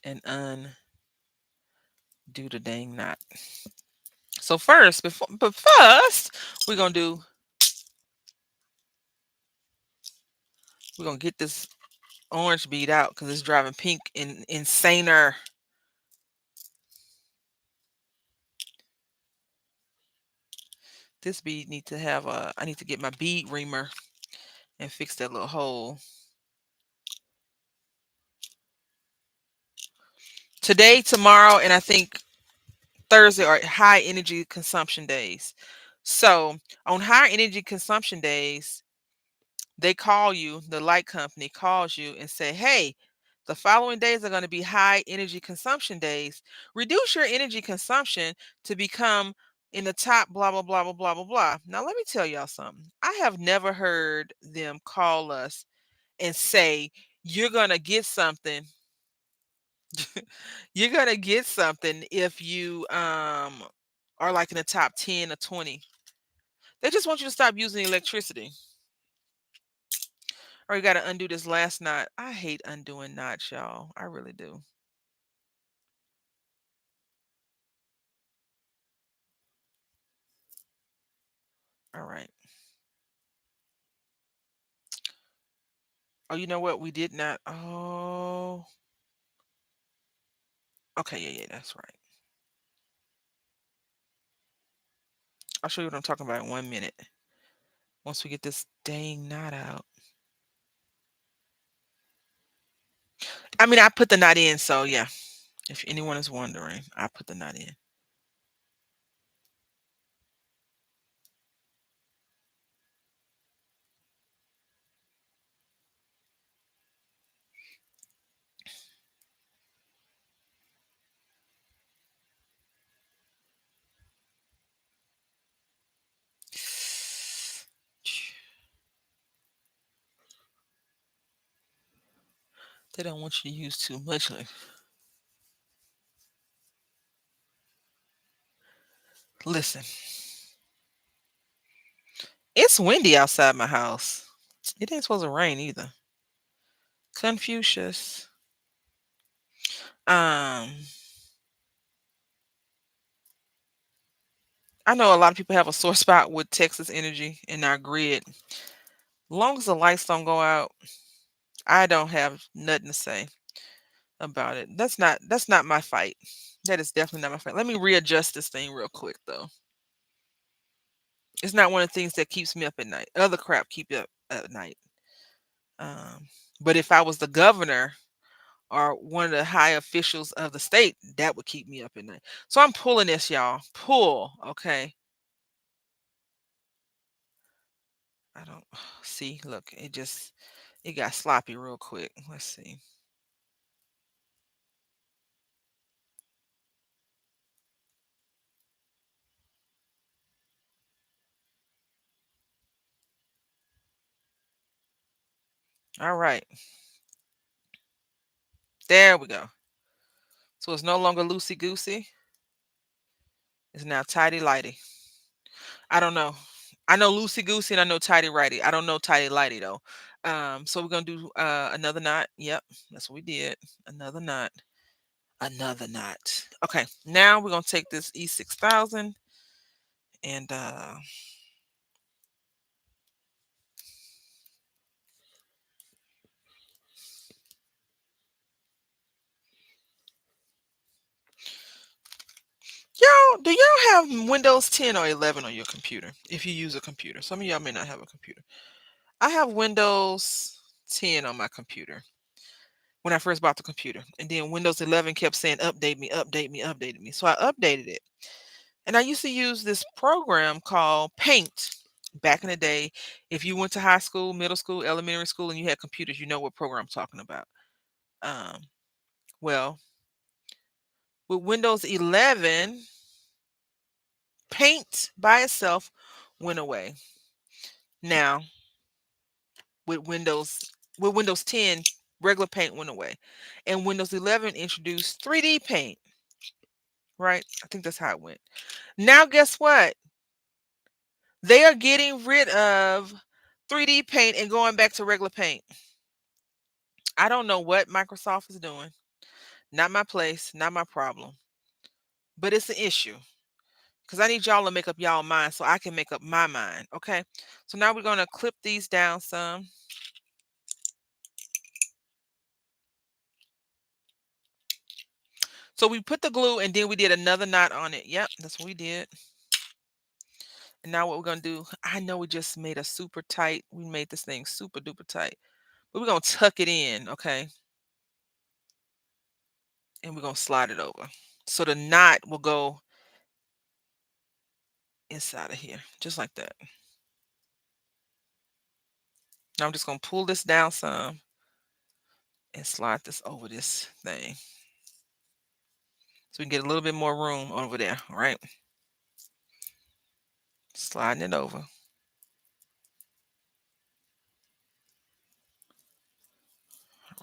and undo the dang knot. So first, we're gonna get this orange bead out because it's driving Pink insaner. This bead need to have a. I need to get my bead reamer and fix that little hole. Today, tomorrow, and I think Thursday are high energy consumption days. So on higher energy consumption days, they call you, the light company calls you and say, hey, the following days are going to be high energy consumption days. Reduce your energy consumption to become in the top, blah, blah, blah, blah, blah, blah, blah. Now, let me tell y'all something. I have never heard them call us and say, you're going to get something. You're going to get something if you are like in the top 10 or 20. They just want you to stop using electricity. Or you got to undo this last knot. I hate undoing knots, y'all. I really do. All right. Oh, you know what? We did not. Oh, okay. Yeah, yeah, that's right. I'll show you what I'm talking about in 1 minute. Once we get this dang knot out. I mean, I put the knot in, so yeah. If anyone is wondering, I put the knot in. They don't want you to use too much. Listen, it's windy outside my house. It ain't supposed to rain either. Confucius. Um, I know a lot of people have a sore spot with Texas Energy and our grid. Long as the lights don't go out, I don't have nothing to say about it. That's not my fight. That is definitely not my fight. Let me readjust this thing real quick though. It's not one of the things that keeps me up at night. Other crap keep you up at night. Um, but if I was the governor or one of the high officials of the state, that would keep me up at night. So I'm pulling this, y'all. Pull, okay. I don't see. Look, it got sloppy real quick. Let's see. All right. There we go. So it's no longer loosey goosey. It's now tidy lighty. I don't know. I know loosey goosey and I know tidy righty. I don't know tidy lighty though. So we're gonna do another knot. Yep, that's what we did. Another knot. Another knot. Okay, now we're gonna take this E6000 and y'all, do y'all have Windows 10 or 11 on your computer? If you use a computer, some of y'all may not have a computer. I have Windows 10 on my computer when I first bought the computer, and then Windows 11 kept saying update me, update me, updated me. So I updated it. And I used to use this program called Paint. Back in the day, if you went to high school, middle school, elementary school, and you had computers, you know what program I'm talking about. Um, well, with Windows 11, Paint by itself went away. Now, with Windows 10, regular Paint went away, and Windows 11 introduced 3D Paint. Right? I think that's how it went. Now, guess what? They are getting rid of 3D Paint and going back to regular Paint. I don't know what Microsoft is doing. Not my place, not my problem. But it's an issue because I need y'all to make up y'all mind so I can make up my mind. Okay. So now we're going to clip these down some. So we put the glue and then we did another knot on it. Yep, that's what we did. And now what we're going to do, I know we just made a super tight. We made this thing super duper tight. But we're going to tuck it in. Okay. And we're going to slide it over. So the knot will go inside of here, just like that. Now I'm just gonna pull this down some and slide this over this thing so we can get a little bit more room over there. All right, sliding it over. All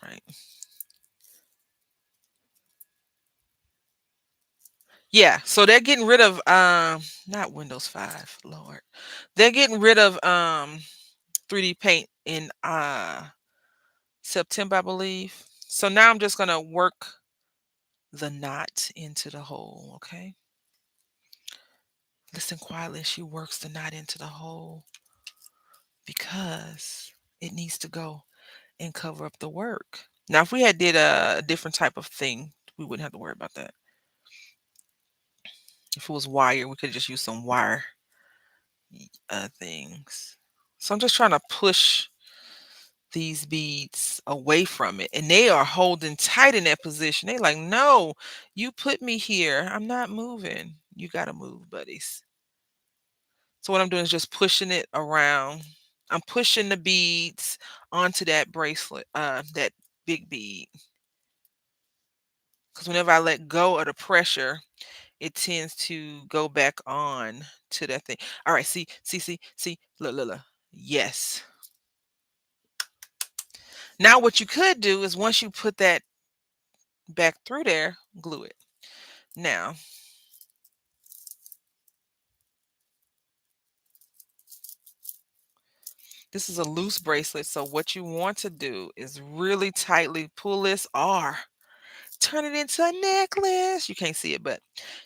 right. Yeah, so they're getting rid of not Windows 5, Lord. They're getting rid of 3D Paint in September, I believe. So now I'm just gonna work the knot into the hole, okay? Listen quietly as she works the knot into the hole because it needs to go and cover up the work. Now, if we had did a different type of thing, we wouldn't have to worry about that. If it was wire, we could just use some wire things. So I'm just trying to push these beads away from it, and they are holding tight in that position. They like, no, you put me here. I'm not moving. You got to move, buddies. So what I'm doing is just pushing it around. I'm pushing the beads onto that bracelet, that big bead. Because whenever I let go of the pressure, it tends to go back on to that thing. All right, see. Look, look, look. Yes. Now what you could do is once you put that back through there, glue it. Now, this is a loose bracelet, so what you want to do is really tightly pull this or turn it into a necklace. You can't see it, but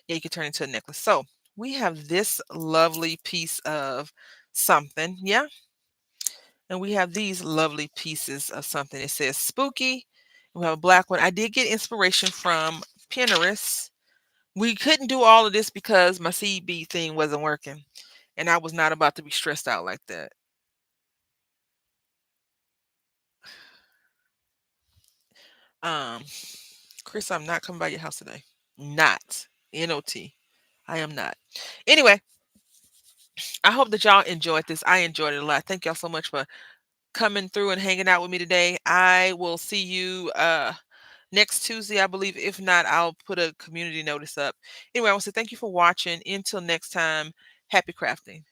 yeah, you can turn it into a necklace. So we have this lovely piece of something, yeah? And we have these lovely pieces of something. It says spooky. We have a black one. I did get inspiration from Pinterest. We couldn't do all of this because my seed bead thing wasn't working. And I was not about to be stressed out like that. Um, Chris, I'm not coming by your house today. Not. Not. I am not. Anyway, I hope that y'all enjoyed this. I enjoyed it a lot. Thank y'all so much for coming through and hanging out with me today. I will see you next Tuesday, I believe. If not, I'll put a community notice up. Anyway, I want to say thank you for watching. Until next time, happy crafting.